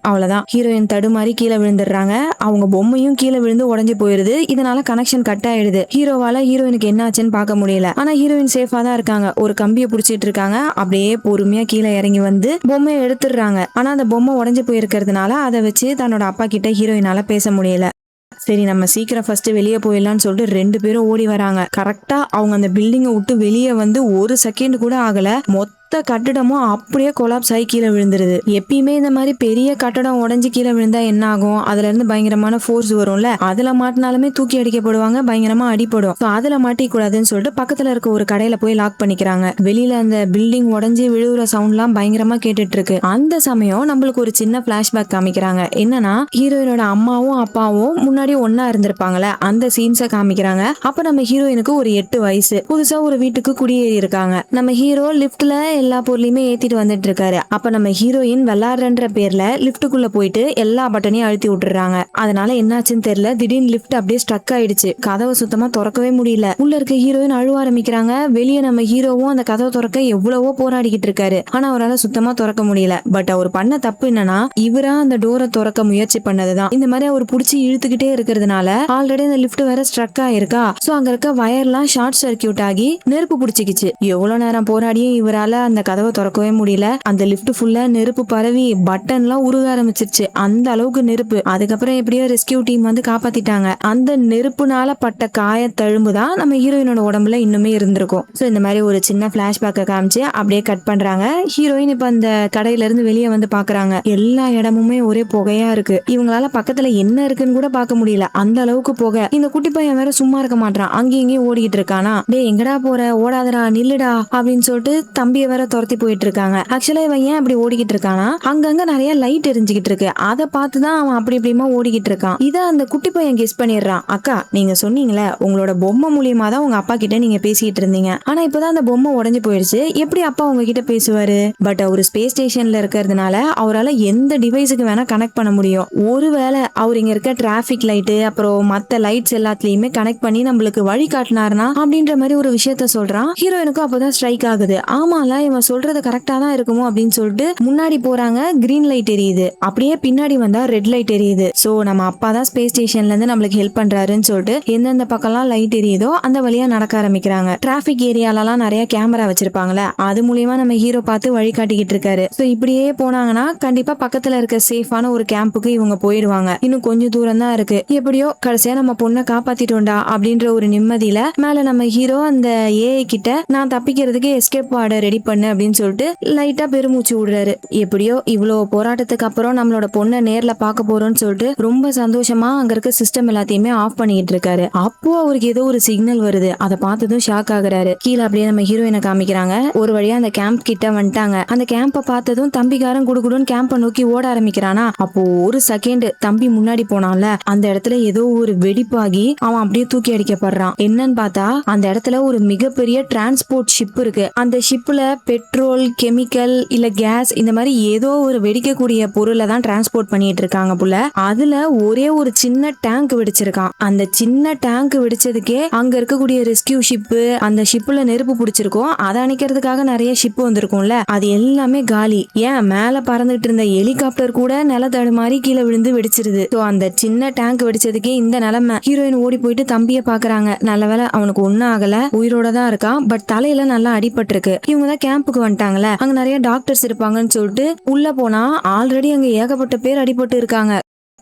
S1: அவ்வளவுதான், ஹீரோயின் தடுமாறி கீழே விழுந்துடுறாங்க. அவங்க பொம்மையும் கீழே விழுந்து உடைஞ்சு போயிருது. இதனால கனெக்ஷன் கட் ஆயிடுது. ஹீரோவால ஹீரோயினுக்கு என்ன ஆச்சுன்னு பார்க்க முடியல. ஆனா ஹீரோயின் சேஃபா தான் இருக்காங்க. ஒரு கம்பியை புடிச்சிட்டு இருக்காங்க. அப்படியே பொறுமையா கீழே இறங்கி வந்து பொம்மையை எடுத்துடுறாங்க. ஆனா அந்த பொம்மை உடைஞ்சு போயிருக்கிறதுனால அதை வச்சு தன்னோட அப்பா கிட்ட ஹீரோயினால பேச முடியல. சரி நம்ம சீக்கிரம் ஃபர்ஸ்ட் வெளியே போயிடலாம்னு சொல்லிட்டு 2 பேரும் ஓடி வராங்க. கரெக்டா அவங்க அந்த பில்டிங்கை விட்டு வெளியே வந்து ஒரு செகண்ட் கூட ஆகல, மொத்த மொத்த கட்டிடமும் அப்படியே கொலாப்ஸ் ஆகி கீழே விழுந்துருது. எப்பயுமே இந்த மாதிரி பெரிய கட்டடம் உடஞ்சி கீழே விழுந்தா என்ன ஆகும், அதுல இருந்து பயங்கரமான ஃபோர்ஸ் வரும்ல, அதுல மாட்டினாலுமே தூக்கி அடிக்கப்படுவாங்க, பயங்கரமா அடிப்படும். அதுல மாட்டிக்கூடாதுன்னு சொல்லிட்டு பக்கத்துல இருக்க ஒரு கடையில போய் லாக் பண்ணிக்கிறாங்க. வெளியில அந்த பில்டிங் உடஞ்சி விழுவுற சவுண்ட்லாம் பயங்கரமா கேட்டுட்டு இருக்கு. அந்த சமயம் நம்மளுக்கு ஒரு சின்ன பிளாஷ்பேக் காமிக்கிறாங்க. என்னன்னா ஹீரோயினோட அம்மாவும் அப்பாவும் முன்னாடி ஒன்னா இருந்திருப்பாங்கல்ல, அந்த சீன்ஸை காமிக்கிறாங்க. அப்ப நம்ம ஹீரோயினுக்கு ஒரு 8 வயசு, புதுசா ஒரு வீட்டுக்கு குடியேறி இருக்காங்க. நம்ம ஹீரோ லிப்ட்ல எல்லா பொருளையுமே ஏத்திட்டு வந்துட்டு இருக்காரு. அப்ப நம்ம ஹீரோயின் விளையாடுறன்ற பேர்ல லிப்டுக்குள்ள போயிட்டு எல்லா பட்டனையும் அழுத்தி விட்டுறாங்க. அதனால என்னாச்சுன்னு தெரியல, திடீர்னு லிப்ட் அப்படியே ஸ்ட்ரக் ஆயிடுச்சு. கதவை சுத்தமா திறக்கவே முடியல. உள்ள இருக்க ஹீரோயின் அழுவ ஆரம்பிக்கிறாங்க. வெளியே நம்ம ஹீரோவும் அந்த கதவை திறக்க எவ்வளவோ போராடிக்கிட்டு இருக்காரு. ஆனா அவரால் சுத்தமா திறக்க முடியல. பட் அவர் பண்ண தப்பு என்னன்னா, இவரா அந்த டோரை திறக்க முயற்சி பண்ணதுதான். இந்த மாதிரி அவர் புடிச்சு இழுத்துக்கிட்டே இருக்கிறதுனால ஆல்ரெடி அந்த லிப்ட் வேற ஸ்ட்ரக் ஆயிருக்கா. சோ அங்க இருக்க வயர்லாம் ஷார்ட் சர்க்கியூட் ஆகி நெருப்பு பிடிச்சிக்கிச்சு. எவ்வளவு நேரம் போராடியும் இவரால அந்த கதவை திறக்கவே முடியல. அந்த லிப்ட் ஃபுல்லா நெருப்பு பரவி பட்டன்லாம் உருக ஆரம்பிச்சிருச்சு. அந்த அளவுக்கு நெருப்பு. அதுக்கப்புறம் எப்படியோ ரெஸ்கியூ டீம் வந்து காப்பாத்திட்டாங்க. அந்த நெருப்புனால பட்ட காய தழும்பு தான் நம்ம ஹீரோயினோட உடம்புல இன்னுமே இருந்திருக்கும். சோ இந்த மாதிரி ஒரு சின்ன பிளாஷ்பேக்கை காமிச்சு அப்படியே கட் பண்றாங்க. ஹீரோயின் இப்ப அந்த கடையில இருந்து வெளியே வந்து பாக்குறாங்க. எல்லா இடமுமே ஒரே புகையா இருக்கு. இவங்களால பக்கத்துல என்ன இருக்குன்னு கூட பார்க்க முடியல, அந்த அளவுக்கு புகை. இந்த குட்டி பையன் வேற சும்மா இருக்க மாட்டான், அங்கேயும் இங்கேயும் ஓடிக்கிட்டு இருக்கானா. டே எங்கடா போற, ஓடாதடா, நில்லுடா அப்படின்னு சொல்லிட்டு தம்பிய வேற துரத்தி போயிட்டு இருக்காங்க. ஆக்சுவலா இவன் ஏன் அப்படி ஓடிக்கிட்டு இருக்கானா, அங்கங்க நிறைய லைட் எரிஞ்சுக்கிட்டு இருக்கு. அதை பார்த்துதான் அவன் அப்படி இப்படிமா ஓடிக்கிட்டு இருக்கான். இதை அந்த குட்டி பையன் கெஸ் பண்ணிடுறான். அக்கா நீங்க சொன்னீங்களே உங்களோட பொம்மை மூலியமா தான் உங்க அப்பா கிட்ட நீங்க பேசிட்டு இருந்தீங்க, ஆனா இப்பதான் அந்த பொம்மை உடஞ்சு போயிடுச்சு, எப்படி அப்பா உங்ககிட்ட பேசுவாரு? பட் அவர் ஸ்பேஸ் ஸ்டேஷன்ல இருக்கிறதுனால அவரால் எந்த டிவைஸுக்கு வேணா கனெக்ட் பண்ண முடியும். ஒருவேளை அவர் இங்க இருக்க டிராபிக் லைட்டு அப்புறம் மத்த லைட்ஸ் எல்லாத்துலயுமே கனெக்ட் பண்ணி நம்மளுக்கு வழி காட்டினார்னா அப்படின்ற மாதிரி ஒரு விஷயத்த சொல்றான். ஹீரோயினுக்கும் அப்பதான் ஸ்ட்ரைக் ஆகுது. ஆமால இவன் சொல்றது கரெக்டா தான் இருக்குமோ அப்படின்னு சொல்லிட்டு முன்னாடி போறாங்க. கிரீன் லைட் எரியுது. அப்படியே பின்னாடி வந்தா ரெட் லைட் எரியுது. சோ நம்ம அப்பா தான் ஸ்பேஸ் ஸ்டேஷன்ல இருந்து நம்மளுக்கு ஹெல்ப் பண்றாருன்னு சொல்லிட்டு எந்தெந்த பக்கம்லாம் லைட் எரியுதோ அந்த வழியா நடக்க ஆரம்பிக்கிறாங்க. டிராபிக் ஏரியாலலாம் நிறைய கேமரா வச்சிருப்பாங்கல்ல, அது மூலியமா நம்ம ஹீரோ பார்த்து வழி காட்டிக்கிட்டு இருக்காரு. சோ இப்படியே போனாங்கன்னா கண்டிப்பா பக்கத்துல இருக்க சேஃபான ஒரு கேம்புக்கு இவங்க போயிடுவாங்க. இன்னும் கொஞ்சம் தூரம் தான் இருக்கு. எப்படியோ கடைசியா நம்ம பொண்ணை காப்பாத்திட்டோம்டா அப்படின்ற ஒரு நிம்மதியில மேல நம்ம ஹீரோ அந்த ஏஐ கிட்ட நான் தப்பிக்கிறதுக்கு எஸ்கேப் ஆர்டர் ரெடி பண்ணு அப்படின்னு சொல்லிட்டு லைட்டா பெருமூச்சு விடுறாரு. எப்படியோ இவ்வளவு போராட்டத்துக்கு அப்புறம் நம்மளோட பொண்ணை நேர்ல பார்க்க போறோம்னு சொல்லிட்டு ரொம்ப சந்தோஷமா அங்க இருக்க சிஸ்டம் எல்லாத்தையுமே ஆஃப் பண்ணிட்டு இருக்காரு. அப்போ அவருக்கு ஏதோ ஒரு சிக்னல் வருது. அதை பார்த்ததும் ஷாக் ஆகுறாரு. கீழே அப்படியே நம்ம ஹீரோயினை காமிக்கிறாங்க. ஒரு வழியா அந்த கேம்ப் கிட்ட வந்துட்டாங்க. அந்த கேம்பை பார்த்ததும் தம்பிக்காரன் குடுகுடுன்னு கேம்பை நோக்கி ஓட ஆரம்பிக்கிறானா. அப்போ ஒரு செகண்ட் தம்பி முன்னாடி போனான்ல, அந்த இடத்துல ஏதோ ஒரு வெடிப்பாகி அவன் அப்படியே தூக்கி அடிக்கப்படுறான். என்னன்னு பார்த்தா அந்த இடத்துல ஒரு மிகப்பெரிய டிரான்ஸ்போர்ட் ஷிப் இருக்கு. அந்த ஷிப்ல பெட்ரோல், கெமிக்கல் இல்ல கேஸ் இந்த மாதிரி ஏதோ ஒரு வெடிக்கக்கூடிய பொருளை தான் டிரான்ஸ்போர்ட் பண்ணிட்டு இருக்காங்க புள்ள. அதுல ஒரே ஒரு சின்ன டேங்க் வெடிச்சிருக்கான். அந்த சின்ன டேங்க் வெடிச்சதுக்கே அங்க இருக்கக்கூடிய ரெஸ்கியூ ஷிப்பு, அந்த ஷிப்ல நெருப்பு பிடிச்சிருக்கும், அதை அணைக்கிறதுக்காக நிறைய ஷிப் வந்திருக்கும்ல, அது எல்லாமே காலி. ஏன் மேல பறந்துட்டு இருந்த ஹெலிகாப்டர் கூட நில தடுமாறி கீழே விழுந்து வெடிச்சிருது. சோ அந்த சின்ன டேங்க் வெடிச்சதுக்கே இந்த நிலைமை. ஹீரோயின் ஓடி போயிட்டு தம்பிய பாக்குறாங்க. நல்ல வேளை அவனுக்கு ஒன்னும் ஆகல, உயிரோட தான் இருக்கான். பட் தலையில நல்லா அடிபட்டு இருக்கு. இவங்க தான் கேம்புக்கு வந்துட்டாங்கல்ல, அங்க நிறைய டாக்டர்ஸ் இருப்பாங்கன்னு சொல்லிட்டு உள்ள போனா ஆல்ரெடி அங்க ஏகப்பட்ட பேர் அடிபட்டு இருக்காங்க.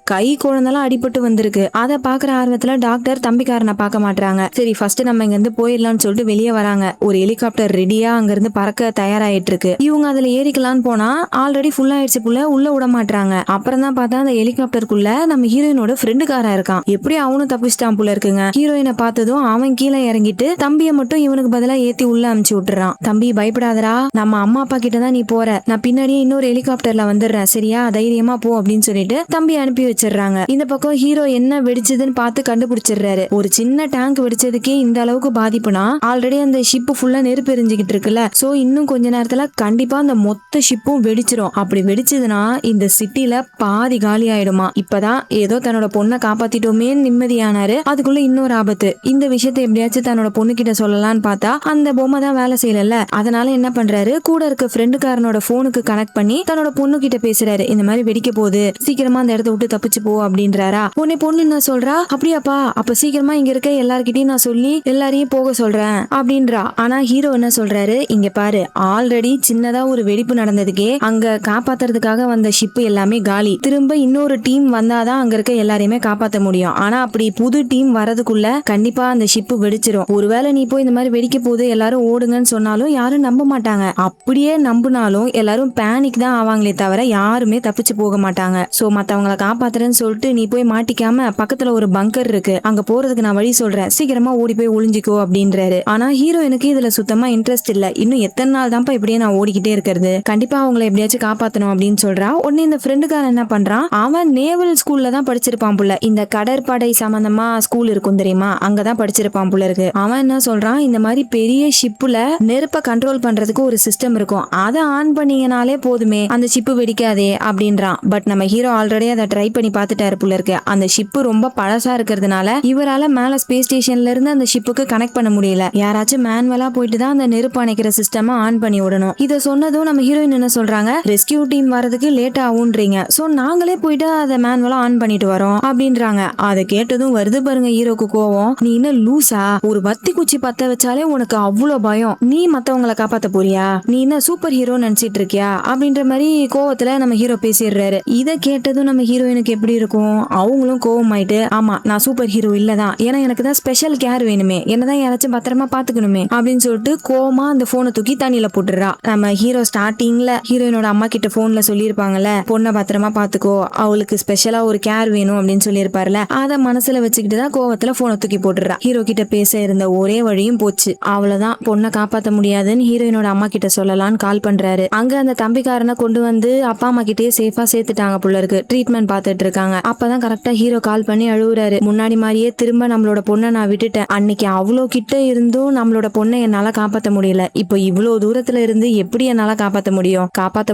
S1: கை குழந்தெல்லாம் அடிபட்டு வந்திருக்கு. அதை பாக்குற ஆர்வத்துல டாக்டர் தம்பிக்காரனை பார்க்க மாட்டாங்க. சரி ஃபர்ஸ்ட் நம்ம இங்க இருந்து போயிடலாம்னு சொல்லிட்டு வெளியே வராங்க. ஒரு ஹெலிகாப்டர் ரெடியா அங்க இருந்து பறக்க தயாராயிட்டு இருக்கு. இவங்க அதுல ஏறிக்கலான்னு போனா ஆல்ரெடி ஃபுல் ஆயிடுச்சு புள்ள, உள்ள விட மாட்டாங்க. அப்புறம் தான் பார்த்தா அந்த ஹெலிகாப்டருக்குள்ள நம்ம ஹீரோயினோட ஃப்ரெண்டுக்காரன் இருக்கான். எப்படி அவனும் தப்பிச்சிட்டான் புள்ள இருக்குங்க. ஹீரோயினை பார்த்ததும் அவன் கீழே இறங்கிட்டு தம்பியை மட்டும் இவனுக்கு பதிலா ஏத்தி உள்ள அமுச்சு விட்டுறான். தம்பி பயப்படாதரா, நம்ம அம்மா அப்பா கிட்ட தான் நீ போற, நான் பின்னாடியே இன்னொரு ஹெலிகாப்டர்ல வந்துடுறேன், சரியா, தைரியமா போ அப்படின்னு சொல்லிட்டு தம்பி அனுப்பி வச்சிடுறாங்க. இந்த பக்கம் ஹீரோ என்ன வெடிச்சதுன்னு பார்த்து கண்டுபிடிச்சிடுறாரு. ஒரு சின்ன டேங்க் வெடிச்சதுக்கே இந்த அளவுக்கு பாதிப்புனா ஆல்ரெடி அந்த ஷிப் ஃபுல்லா நெருப்பு எரிஞ்சுக்கிட்டு இருக்குல்ல. சோ இன்னும் கொஞ்ச நேரத்துல கண்டிப்பா அந்த மொத்த ஷிப்பும் வெடிச்சிரும். அப்படி வெடிச்சதுன்னா இந்த சிட்டில பாதி காலி ஆயிடுமா. இப்பதான் ஏதோ தன்னோட பொண்ணை காப்பாத்திட்டோமே நிம்மதியானாரு. அதுக்குள்ள இன்னொரு ஆபத்து. இந்த விஷயத்தை எப்படியாச்சும் தன்னோட பொண்ணு கிட்ட சொல்லலாம்னு பார்த்தா அந்த பொம்மை தான் வேலை செய்யல. அதனால என்ன பண்றாரு, கூட இருக்க ஃப்ரெண்டுக்காரனோட போனுக்கு கனெக்ட் பண்ணி தன்னோட பொண்ணு கிட்ட பேசுறாரு. இந்த மாதிரி வெடிக்க போகுது, சீக்கிரமா அந்த இடத்த விட்டு தப்பிச்சு போ அப்படின்றாரா. உன்னை பொண்ணு என்ன சொல்றா, அப்படியாப்பா அப்ப சீக்கிரமா இங்க இருக்க எல்லார்கிட்டயும் நான் சொல்லி எல்லாரையும் போக சொல்றேன் அப்படின்றா. ஆனா ஹீரோ என்ன சொல்றாரு, இங்க பாரு ஆல்ரெடி சின்னதா ஒரு வெடிப்பு நடந்ததுக்கே அங்க காப்பாத்துறதுக்காக வந்த ஷிப் எல்லாமே காலி. திரும்ப இன்னொரு டீம் வந்தாதான் அங்க இருக்க எல்லாரையுமே காப்பாத்த முடியும். ஆனா அப்படி புது டீம் வரதுக்குள்ள கண்டிப்பா அந்த ஷிப் வெடிச்சிரும். ஒருவேளை நீ போய் இந்த மாதிரி வெடிக்க போது எல்லாரும் ஓடுங்கன்னு சொன்னாலும் யாரும் நம்ப மாட்டாங்க. அப்படியே நம்பினாலும் எல்லாரும் பேனிக் தான் ஆவாங்களே தவிர யாருமே தப்பிச்சு போக மாட்டாங்க. சோ மத்தவங்களை காப்பாத்துறேன்னு சொல்லிட்டு நீ போய் மாட்டிக்காம பக்கத்துல ஒரு பங்கர் இருக்கு, அங்க போறதுக்கு நான் வழி சொல்றேன், சீக்கிரமா ஓடி போய் ஒளிஞ்சிக்கோ அப்படின்றாரு. ஆனா ஹீரோயினுக்கு இதுல சுத்தமா இன்ட்ரெஸ்ட் இல்ல. இன்னும் எத்தனை நாள் தான்ப்பா இப்படியே நான் ஓடிக்கிட்டே இருக்கிறது, கண்டிப்பா அவங்களை எப்படியாச்சும் காப்பாத்தணும் அப்படின்னு சொல்றா. உடனே இந்த ஃப்ரெண்டுக்காரன் என்ன பண்றான், அவன் நேவல் ஸ்கூல்ல தான் படிச்சிருப்பான் புள்ள. இந்த கடற்படை சம்பந்தமா ஸ்கூல் இருக்கும் தெரியுமா, அங்கதான் படிச்சிருப்பான் புள்ள இருக்கு. அவன் என்ன சொல்றான், இந்த மாதிரி பெரிய ஷிப்ல நெருப்ப கண்ட்ரோல் பண்றதுக்கு ஒரு சிஸ்டம் இருக்கும், அதை ஆன் பண்ணீங்கனாலே போதுமே அந்த ஷிப்பு வெடிக்காதே அப்படின்றான். பட் நம்ம ஹீரோ ஆல்ரெடி அதை ட்ரை பண்ணி பார்த்துட்டாரு புள்ள இருக்கு. அந்த ஷிப்பு ரொம்ப பழசா இருக்கிறதுனால இவரால மேல ஸ்பேஸ் ஸ்டேஷன்ல இருந்து அந்த ஷிப்புக்கு கனெக்ட் பண்ண முடியல. யாராச்சும் மேனுவலா போயிட்டு தான் அந்த நெருப்பு அணைக்கிற சிஸ்டம் ஆன் பண்ணி விடணும். இதை சொன்னதும் நம்ம ஹீரோயின் என்ன சொல்றாங்க, ரெஸ்கியூ டீம் வரதுக்கு லேட் ஆகும்ன்றீங்க, சோ நாங்களே போயிட்டு அதை மேனுவலா ஆன் பண்ணிட்டு வரோம் அப்படின்றாங்க. அதை கேட்டதும் வருது பாருங்க ஹீரோக்கு கோவம். நீ என்ன லூசா, ஒரு வத்தி குச்சி பத்த வச்சாலே உனக்கு அவ்வளவு பயம், நீ மத்தவங்களை காப்பாத்த போறியா, நீ என்ன சூப்பர் ஹீரோ நினைச்சிட்டு இருக்கியா அப்படின்ற மாதிரி கோவத்துல நம்ம ஹீரோ பேசிடுறாரு. இதை கேட்டதும் நம்ம ஹீரோயினுக்கு எப்படி இருக்கும், அவங்களும் கோவம் ஆயிட்டு, ஆமா நான் சூப்பர் ஹீரோ இல்லதான், ஏன்னா எனக்கு தான் ஸ்பெஷல் கேர் வேணுமே, என்னதான் யாராச்சும் பத்திரமா பாத்துக்கணுமே அப்படின்னு சொல்லிட்டு கோவமா அந்த போனை தூக்கி தண்ணியில போட்டுறா. நம்ம ஹீரோ ஸ்டார்டிங்ல ஹீரோயினோட அம்மா கிட்ட போன்ல சொல்லியிருப்பாங்கல்ல, பொண்ணை பத்திரமா பாத்துக்கோ, அவளுக்கு ஸ்பெஷலா ஒரு கேர் வேணும் அப்படின்னு சொல்லியிருப்பாருல, அதை மனசுல வச்சுக்கிட்டு தான் கோவத்துல போனை தூக்கி போட்டுறா. ஹீரோ கிட்ட பேச இருந்த ஒரே வழியும் போச்சு. அவ்வளவுதான், பொண்ணை காப்பாத்த முடியாதுன்னு ஹீரோயினோட அம்மா கிட்ட சொல்லலாம்னு கால் பண்றாரு. அங்க அந்த தம்பிக்காரனை கொண்டு வந்து அப்பா அம்மா கிட்டே சேஃபா சேர்த்துட்டாங்க புள்ள இருக்கு, ட்ரீட்மெண்ட் பார்த்துட்டு இருக்காங்க. அப்பதான் கரெக்டா ஹீரோ கால் பண்ணி அழுவுறாரு. முன்னாடி மாதிரியே திரும்ப நம்மளோட பொண்ணை நான் விட்டுட்டேன், அன்னைக்கு அவ்வளோ கிட்ட இருந்தும் நம்மளோட பொண்ணை என்னால காப்பாத்த முடியல, இப்போ இவ்வளவு தூரத்துல இருந்து எப்படி என்னால காப்பாத்த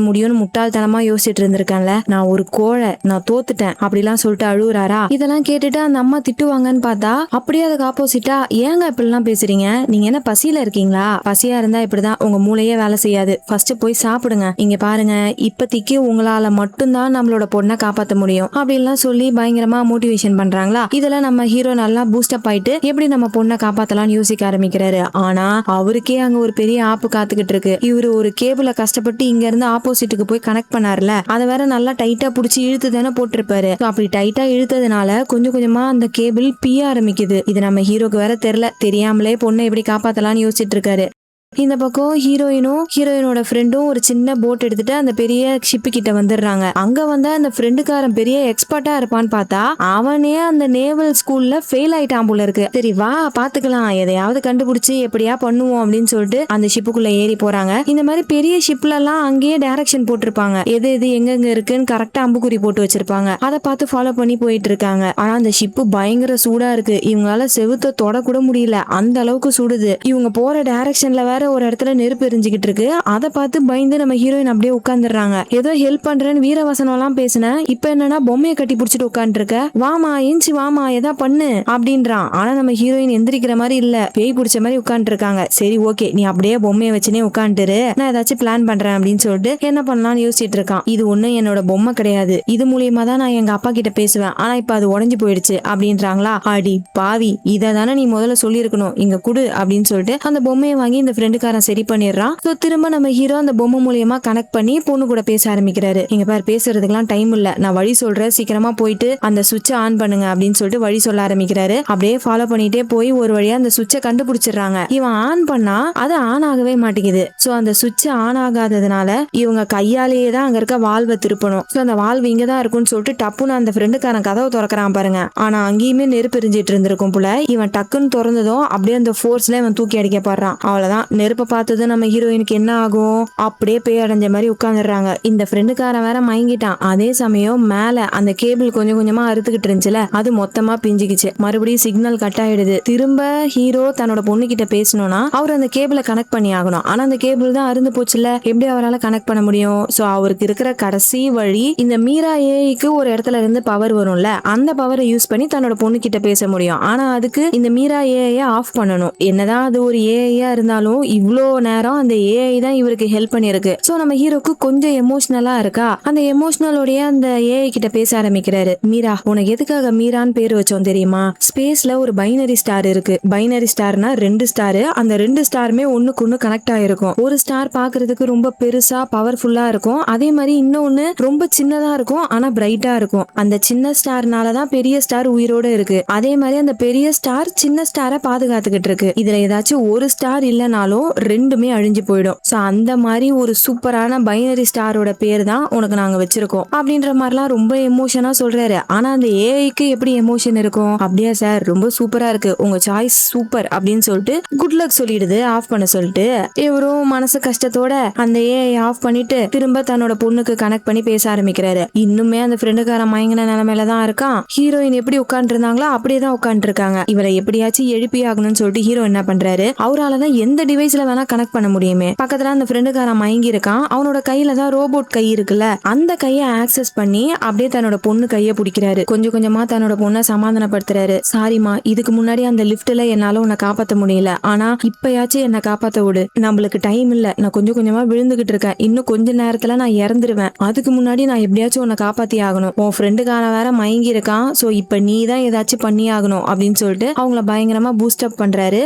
S1: முடியும்னு முட்டாள்தனமா யோசிச்சுட்டு இருந்திருக்கேன்ல, நான் ஒரு கோழை, நான் தோத்துட்டேன் அப்படிலாம் சொல்லிட்டு அழுவுறாரா. இதெல்லாம் கேட்டுட்டு அந்த அம்மா திட்டுவாங்கன்னு பார்த்தா அப்படியே அதுக்கு ஆப்போசிட்டா, ஏங்க இப்படிலாம் பேசுறீங்க, நீங்க என்ன பசியில இருக்கீங்களா, பசியா இருந்தா இப்படிதான் உங்க மூளையே வேலை செய்யாது, ஃபர்ஸ்ட் போய் சாப்பிடுங்க, இங்க பாருங்க இப்பத்திக்கு உங்களால மட்டும்தான் நம்மளோட பொண்ணை காப்பாத்த முடியும் அப்படின்லாம் சொல்லி பயங்கரமா மோட்டிவேஷன் பண்றாங்களா. இதுல நம்ம ஹீரோ நல்லா பூஸ்டப் ஆயிட்டு எப்படி நம்ம பொண்ணை காப்பாத்தலாம்னு யோசிக்க ஆரம்பிக்கிறாரு. ஆனா அவருக்கே அங்க ஒரு பெரிய ஆப்பு காத்துக்கிட்டு இருக்கு. இவரு ஒரு கேபிள கஷ்டப்பட்டு இங்க இருந்து ஆப்போசிட்டுக்கு போய் கனெக்ட் பண்ணாருல, அதை வேற நல்லா டைட்டா புடிச்சு இழுத்து தானே போட்டிருப்பாரு. அப்படி டைட்டா இழுத்ததுனால கொஞ்சம் கொஞ்சமா அந்த கேபிள் பிய ஆரம்பிக்குது. இது நம்ம ஹீரோக்கு வேற தெரியல, தெரியாமலே பொண்ணை எப்படி காப்பாத்தலாம்னு யோசிச்சுட்டு இருக்காரு. இந்த பக்கம் ஹீரோயினோட ஃப்ரெண்டும் ஒரு சின்ன போட் எடுத்துட்டு அந்த பெரிய ஷிப்பு கிட்ட வந்துடுறாங்க. அங்க வந்தா அந்த ஃப்ரெண்டுக்காரன் பெரிய எக்ஸ்பர்ட்டா இருப்பான்னு பார்த்தா அவனே அந்த நேவல் ஸ்கூல்ல ஃபெயில் ஆயிட்டான் போல இருக்கு. சரி வா பாத்துக்கலாம், எதையாவது கண்டுபிடிச்சு எப்படியா பண்ணுவோம் அப்படின்னு சொல்லிட்டு அந்த ஷிப்புக்குள்ள ஏறி போறாங்க. இந்த மாதிரி பெரிய ஷிப்ல எல்லாம் அங்கேயே டைரக்ஷன் போட்டிருப்பாங்க, எது எது எங்க இருக்குன்னு கரெக்டா அம்புக்குறி போட்டு வச்சிருப்பாங்க. அதை பார்த்து ஃபாலோ பண்ணி போயிட்டு இருக்காங்க. ஆனா அந்த ஷிப்பு பயங்கர சூடா இருக்கு, இவங்களால செவுத்த தொட கூட முடியல, அந்த அளவுக்கு சுடுது. இவங்க போற டைரக்ஷன்ல வேற ஒரு இடத்துல நெருப்பு எரிஞ்சுக்கிட்டு இருக்கு. அதை பார்த்து பயந்து நம்ம ஹீரோயின் அப்படியே உட்கார்ந்துடுறாங்க. ஏதோ ஹெல்ப் பண்றேன்னு வீரவசனம் எல்லாம் பேசினேன், இப்ப என்னன்னா பொம்மையை கட்டி பிடிச்சிட்டு உட்கார்ந்து இருக்க, வாமா எஞ்சி வாமா எதா பண்ணு அப்படின்றான். ஆனா நம்ம ஹீரோயின் எந்திரிக்கிற மாதிரி இல்ல, பேய் பிடிச்ச மாதிரி உட்கார்ந்து இருக்காங்க. சரி ஓகே, நீ அப்படியே பொம்மையை வச்சுனே உட்காந்துரு, நான் ஏதாச்சும் பிளான் பண்றேன் அப்படின்னு சொல்லிட்டு என்ன பண்ணலாம்னு யோசிச்சுட்டு இருக்கான். இது ஒண்ணு என்னோட பொம்மை கிடையாது, இது மூலியமா தான் நான் எங்க அப்பா கிட்ட பேசுவேன், ஆனா இப்ப அது உடஞ்சு போயிடுச்சு அப்படின்றாங்களா. அடி பாவி, இதை தானே நீ முதல்ல சொல்லியிருக்கணும், இங்க குடு அப்படின்னு சொல்லிட்டு அந்த பொம்மையை வாங்கி இந்த ஃப்ரெண்டுக்காரன் சரி பண்ணிடுறான். சோ திரும்ப நம்ம ஹீரோ அந்த பொம்மை மூலியமா கனெக்ட் பண்ணி பொண்ணு கூட பேச ஆரம்பிக்கிறாரு. இங்க பாரு பேசுறதுக்கெல்லாம் டைம் இல்ல, நான் வழி சொல்றேன், சீக்கிரமா போயிட்டு அந்த சுவிட்சை ஆன் பண்ணுங்க அப்படின்னு சொல்லிட்டு வழி சொல்ல ஆரம்பிக்கிறாரு. அப்படியே ஃபாலோ பண்ணிட்டே போய் ஒரு வழியா அந்த சுவிட்சை கண்டுபிடிச்சிடுறாங்க. இவன் ஆன் பண்ணா அது ஆன் ஆகவே மாட்டேங்குது. சோ அந்த சுவிட்ச் ஆன் ஆகாததுனால இவங்க கையாலேயே தான் அங்க இருக்க வால்வை திருப்பணும். சோ அந்த வால்வு இங்கதான் இருக்கும்னு சொல்லிட்டு டப்புன்னு அந்த ஃப்ரெண்டுக்காரன் கதவை திறக்கிறான் பாருங்க. ஆனா அங்கேயுமே நெருப்பு எரிஞ்சிட்டு இருந்திருக்கும் போல. இவன் டக்குன்னு திறந்ததும் அப்படியே அந்த ஃபோர்ஸ்ல இவன் தூக்கி அடிக்கப்படுறான். அவ்வளவுதான், நெருப்பை பார்த்தது நம்ம ஹீரோயினுக்கு என்ன ஆகும், அப்படியே பேய் அடைஞ்ச மாதிரி உட்கார்ந்துடுறாங்க. இந்த ஃப்ரெண்டுக்காரன் வேற மயங்கிட்டான். அதே சமயம் மேல அந்த கேபிள் கொஞ்சம் கொஞ்சமா அறுத்துக்கிட்டு இருந்துச்சுல, அது மொத்தமா பிஞ்சுக்கிச்சு. மறுபடியும் சிக்னல் கட் ஆயிடுது. திரும்ப ஹீரோ தன்னோட பொண்ணு கிட்ட பேசணும்னா அவர் அந்த கேபிளை கனெக்ட் பண்ணி ஆகணும். ஆனா அந்த கேபிள் தான் அருந்து போச்சுல, எப்படி அவரால் கனெக்ட் பண்ண முடியும்? சோ அவருக்கு இருக்கிற கடைசி வழி இந்த மீரா ஏஐக்கு ஒரு இடத்துல இருந்து பவர் வரும்ல, அந்த பவரை யூஸ் பண்ணி தன்னோட பொண்ணு கிட்ட பேச முடியும். ஆனா அதுக்கு இந்த மீரா ஏஐ ஆஃப் பண்ணணும். என்னதான் அது ஒரு ஏஐயா இருந்தாலும் இவ்ளோ நேரம் அந்த ஏஐ தான் இவருக்கு ஹெல்ப் பண்ணிருக்கு. சோ நம்ம ஹீரோக்கு கொஞ்சம் எமோஷனலா இருக்கா, அந்த எமோஷனலோடய அந்த ஏஐ கிட்ட பேச ஆரம்பிக்கிறாரு. மீரா, உனக்கு எதுக்காக மீரான்னு பேர் வச்சோம் தெரியுமா? ஸ்பேஸ்ல ஒரு பைனரி ஸ்டார் இருக்கு. பைனரி ஸ்டார்னா 2 ஸ்டார். அந்த 2 ஸ்டாருமே ஒண்ணுக்கு ஒண்ணு கனெக்ட் ஆயிருக்கும். ஒரு ஸ்டார் பாக்குறதுக்கு ரொம்ப பெருசா பவர்ஃபுல்லா இருக்கும், அதே மாதிரி இன்னொன்னு ரொம்ப சின்னதா இருக்கும் ஆனா பிரைட்டா இருக்கும். அந்த சின்ன ஸ்டார்னாலதான் பெரிய ஸ்டார் உயிரோட இருக்கு. அதே மாதிரி அந்த பெரிய ஸ்டார் சின்ன ஸ்டாரை பாதுகாத்துக்கிட்டு இருக்கு. இதுல ஏதாச்சும் ஒரு ஸ்டார் இல்லனாலும் ரெண்டுமே அழிஞ்சு போயிடும். சோ அந்த மாதிரி ஒரு சூப்பரான பைனரி ஸ்டாரோட பேர் தான் உனக்கு நாங்க வச்சிருக்கோம் அப்படின்ற மாதிரிலாம் ரொம்ப எமோஷனா சொல்றாரு. ஆனா அந்த ஏஐக்கு எப்படி எமோஷன் இருக்கும்? அப்படியா சார், ரொம்ப சூப்பரா இருக்கு, உங்க சாய்ஸ் சூப்பர் அப்படின்னு சொல்லிட்டு குட் லக் சொல்லிடுது ஆஃப் பண்ண சொல்லிட்டு. இவரும் மனசு கஷ்டத்தோட அந்த ஏஐ ஆஃப் பண்ணிட்டு திரும்ப தன்னோட பொண்ணுக்கு கனெக்ட் பண்ணி பேச ஆரம்பிக்கிறாரு. இன்னுமே அந்த ஃப்ரெண்டுக்கார மயங்கின நிலைமையில தான் இருக்கான். ஹீரோயின் எப்படி உட்கார்ந்து இருந்தாங்களோ அப்படியே தான் உட்கார்ந்து இருக்காங்க. இவரை எப்படியாச்சும் எழுப்பி ஆகணும்னு சொல்லிட்டு ஹீரோ என்ன பண்றாரு, அவரால் தான் எந்த டிவைஸ்ல வேணா கனெக்ட் பண்ண முடியுமே. பக்கத்துல அந்த ஃப்ரெண்டுக்கார மயங்கி இருக்கான். அவனோட கையில தான் ரோபோட் கை இருக்குல்ல, அந்த கையை ஆக்சஸ் பண்ணி அப்படியே தன்னோட பொண்ணு கையை பிடிக்கிறாரு. கொஞ்சம் கொஞ்சமா தன்னோட பொண்ணை சமாதானப்படுத்துறாரு. சாரிமா, இதுக்கு முன்னாடி அந்த லிப்ட்ல என்னால உன்னை காப்பாத்த முடியல, ஆனா இப்பயாச்சும் என்ன காப்பாத்த விடு. நம்மளுக்கு டைம் இல்ல, நான் கொஞ்சம் கொஞ்சமா விழுந்துகிட்டு இருக்கேன், இன்னும் கொஞ்ச நேரத்துல நான் இறந்துருவேன். அதுக்கு முன்னாடி நான் எப்படியாச்சும் உன்னை காப்பாத்தி ஆகணும். உன் ஃப்ரெண்டுக்கார வேற மயங்கி இருக்கான், சோ இப்ப நீ தான் ஏதாச்சும் பண்ணி ஆகணும் அப்படின்னு சொல்லிட்டு அவங்கள பயங்கரமா பூஸ்ட் அப் பண்றாரு.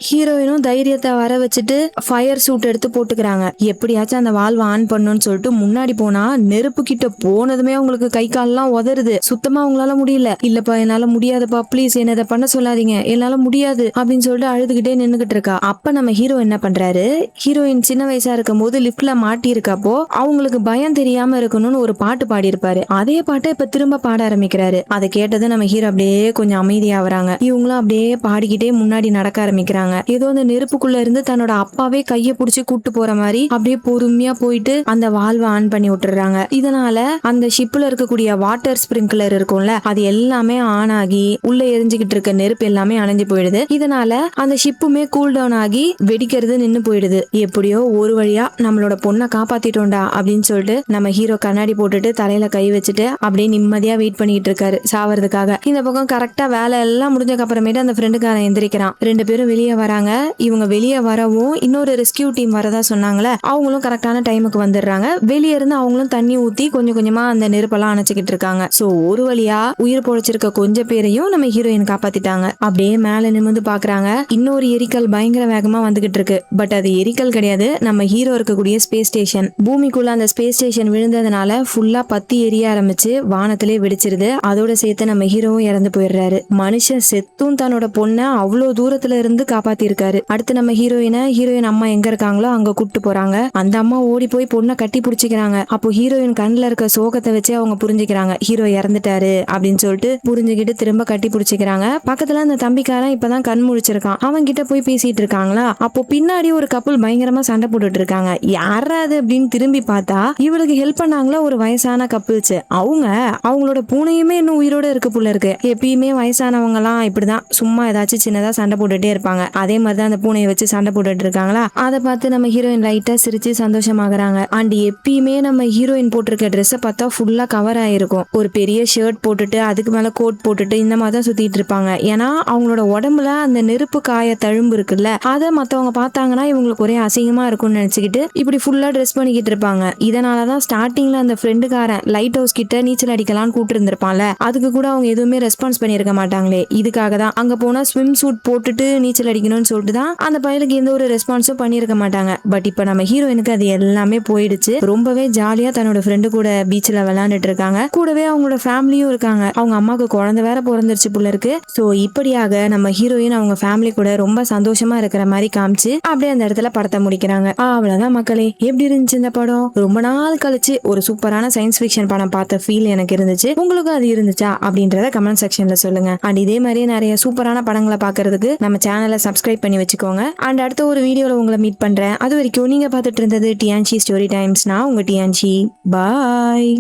S1: ஹீரோயினும் தைரியத்தை வர வச்சுட்டு ஃபயர் சூட் எடுத்து போட்டுக்கிறாங்க. எப்படியாச்சும் அந்த வால்வை ஆன் பண்ணணும்னு சொல்லிட்டு முன்னாடி போனா நெருப்பு கிட்ட போனதுமே அவங்களுக்கு கை கால்லாம் உதறுது. சுத்தமா அவங்களால முடியல. இல்லப்பா என்னால முடியாதுப்பா, ப்ளீஸ் என்ன இதை பண்ண சொல்லாதீங்க, என்னால முடியாது அப்படின்னு சொல்லிட்டு அழுதுகிட்டே நின்னுகிட்டு இருக்கா. அப்ப நம்ம ஹீரோ என்ன பண்றாரு, ஹீரோயின் சின்ன வயசா இருக்கும் போது லிப்ட்ல மாட்டி இருக்கப்போ அவங்களுக்கு பயம் தெரியாம இருக்கணும்னு ஒரு பாட்டு பாடி இருப்பாரு. அதே பாட்டை இப்ப திரும்ப பாட ஆரம்பிக்கிறாரு. அதை கேட்டது நம்ம ஹீரோ அப்படியே கொஞ்சம் அமைதியா வராங்க. இவங்களும் அப்படியே பாடிக்கிட்டே முன்னாடி நடக்க ஆரம்பிக்கிறாங்க. ஏதோ அந்த நெருப்புக்குள்ள இருந்து தன்னோட அப்பாவே கைய புடிச்சு கூட்டு போற மாதிரி அப்படியே பொறுமையா போயிட்டு அந்த வால்வை ஆன் பண்ணி விட்டுறாங்க. இதனால அந்த ஷிப்ல இருக்கக்கூடிய வாட்டர் ஸ்பிரிங்க்லர் இருக்கும்ல, அது எல்லாமே ஆன் ஆகி உள்ள எரிஞ்சுக்கிட்டு இருக்க நெருப்பு எல்லாமே அணைஞ்சு போயிடுது. இதனால அந்த ஷிப்புமே கூல் டவுன் ஆகி வெடிக்கிறது நின்னு போயிடுது. எப்படியோ ஒரு வழியா நம்மளோட பொண்ணை காப்பாத்திட்டோம்டா அப்படின்னு சொல்லிட்டு நம்ம ஹீரோ கண்ணாடி போட்டுட்டு தலையில கை வச்சுட்டு அப்படியே நிம்மதியா வெயிட் பண்ணிட்டு இருக்காரு சாவறதுக்காக. இந்த பக்கம் கரெக்டா வேலை எல்லாம் முடிஞ்சக்கு அப்புறமேட்டு அந்த ஃப்ரெண்டுக்காரன் எந்திரிக்கிறான். 2 பேரும் வெளியே வராங்க. இவங்க வெளியே வரவும் இன்னொரு ரெஸ்கியூ டீம் வரதா சொன்னாங்களே, அவங்களும் கரெக்டான டைமுக்கு வந்துடுறாங்க. வெளியே இருந்து அவங்களும் தண்ணி ஊத்தி கொஞ்சம் கொஞ்சமா அந்த நெருப்பெல்லாம் அணைச்சிக்கிட்டு இருக்காங்க. சோ ஒரு வழியா உயிர் பொழைச்சிருக்க கொஞ்சம் பேரையும் நம்ம ஹீரோயின் காப்பாத்திட்டாங்க. அப்படியே மேல நிமிர்ந்து பாக்குறாங்க. இன்னொரு எரிக்கல் பயங்கர வேகமா வந்துகிட்டு இருக்கு. பட் அது எரிக்கல் கிடையாது, நம்ம ஹீரோ இருக்கக்கூடிய ஸ்பேஸ் ஸ்டேஷன். பூமிக்குள்ள அந்த ஸ்பேஸ் ஸ்டேஷன் விழுந்ததுனால ஃபுல்லா பத்தி எரிய ஆரம்பிச்சு வானத்திலே வெடிச்சிருது. அதோட சேர்த்து நம்ம ஹீரோவும் இறந்து போயிடுறாரு. மனுஷன் செத்தும் தன்னோட பொண்ணை அவ்வளவு தூரத்துல இருந்து காப்பாத்திருக்காரு. அடுத்து நம்ம ஹீரோயின் அம்மா எங்க இருக்காங்களோ அங்க கூப்பிட்டு போறாங்க. அந்த அம்மா ஓடி போய் பொண்ணை கட்டி பிடிச்சிக்கிறாங்க. அப்போ ஹீரோயின் கண்ணுல இருக்க சோகத்தை வச்சு அவங்க புரிஞ்சுக்கிறாங்க ஹீரோ இறந்துட்டாரு அப்படின்னு சொல்லிட்டு. புரிஞ்சுக்கிட்டு திரும்ப கட்டி பிடிச்சிக்கிறாங்க. பக்கத்துல அந்த தம்பிக்காரன் இப்பதான் கண் முழிச்சிருக்கான். அவங்க கிட்ட போய் பேசிட்டு இருக்காங்களா, அப்போ பின்னாடி ஒரு கப்பல் பயங்கரமா சண்டை போட்டுட்டு இருக்காங்க. யாராது அப்படின்னு திரும்பி பார்த்தா இவளுக்கு ஹெல்ப் பண்ணாங்களா ஒரு வயசான கப்பல்ஸ். அவங்களோட பூனையுமே இன்னும் உயிரோட இருக்கு போல இருக்கு. எப்பயுமே வயசானவங்க எல்லாம் இப்படிதான் சும்மா ஏதாச்சும் சின்னதா சண்டை போட்டுட்டே இருப்பாங்க. அதே மாதிரிதான் அந்த பூனையை வச்சு சண்டை போட்டுட்டு இருக்காங்களா. அதை பார்த்து நம்ம ஹீரோயின் லைட்டா சிரிச்சு சந்தோஷமாகறாங்க. அண்ட் எப்பயுமே நம்ம ஹீரோயின் போட்டிருக்க ட்ரெஸ்ஸை பார்த்தா ஃபுல்லா கவர் ஆயிருக்கும். ஒரு பெரிய ஷர்ட் போட்டுட்டு அதுக்கு மேல கோட் போட்டுட்டு இந்த மாதிரி தான் சுத்திட்டு இருப்பாங்க. ஏன்னா அவங்களோட உடம்புல அந்த நெருப்பு காய தழும்பு இருக்குல்ல, அதை மத்தவங்க பார்த்தாங்கன்னா இவங்களுக்கு ஒரே அசிங்கமா இருக்கும்னு நினைச்சுக்கிட்டு இப்படி ஃபுல்லா ட்ரெஸ் பண்ணிக்கிட்டு இருப்பாங்க. இதனாலதான் ஸ்டார்டிங்ல அந்த ஃப்ரெண்டுக்காரன் லைட் ஹவுஸ் கிட்ட நீச்சல் அடிக்கலாம்னு கூப்பிட்டு இருந்திருப்பான்ல, அதுக்கு கூட அவங்க எதுவுமே ரெஸ்பான்ஸ் பண்ணிருக்க மாட்டாங்களே. இதுக்காக தான் அங்க போனா ஸ்விம் சூட் போட்டுட்டு நீச்சல் அடிக்கணும்னு சொல்லிட்டு தான் அந்த பையனுக்கு எந்த ஒரு ரெஸ்பான்ஸும் பண்ணிருக்க மாட்டாங்க. பட் இப்ப நம்ம ஹீரோயினுக்கு அது எல்லாமே போயிடுச்சு. ரொம்பவே ஜாலியா தன்னோட ஃப்ரெண்டு கூட பீச்ல விளையாண்டுட்டு இருக்காங்க. கூடவே அவங்களோட ஃபேமிலியும் இருக்காங்க. அவங்க அம்மாக்கு குழந்தை வேற பிறந்துருச்சு போல இருக்கு. சோ இப்படியாக நம்ம ஹீரோயின் அவங்க ஃபேமிலி கூட ரொம்ப சந்தோஷமா இருக்கிற மாதிரி காமிச்சு அப்படியே அந்த இடத்துல படத்தை முடிக்கிறாங்க. அவ்வளவுதான் மக்களே. எப்படி இருந்துச்சு இந்த படம்? ரொம்ப நாள் கழிச்சு ஒரு சூப்பரான சயின்ஸ் ஃபிக்ஷன் படம் பார்த்த ஃபீல் எனக்கு இருந்துச்சு. உங்களுக்கும் அது இருந்துச்சா அப்படின்றத கமெண்ட் செக்ஷன்ல சொல்லுங்க. அண்ட் இதே மாதிரியே நிறைய சூப்பரான படங்களை பாக்குறதுக்கு நம்ம சேனலை சப்ஸ்கிரைப் பண்ணி வச்சுக்கோங்க. அண்ட் அடுத்த ஒரு வீடியோல உங்களை மீட் பண்றேன். அது வரைக்கும் நீங்க பார்த்துட்டு இருந்தது டியான்ஷி ஸ்டோரி டைம்ஸ். நான் உங்க டியான்ஷி. பாய்.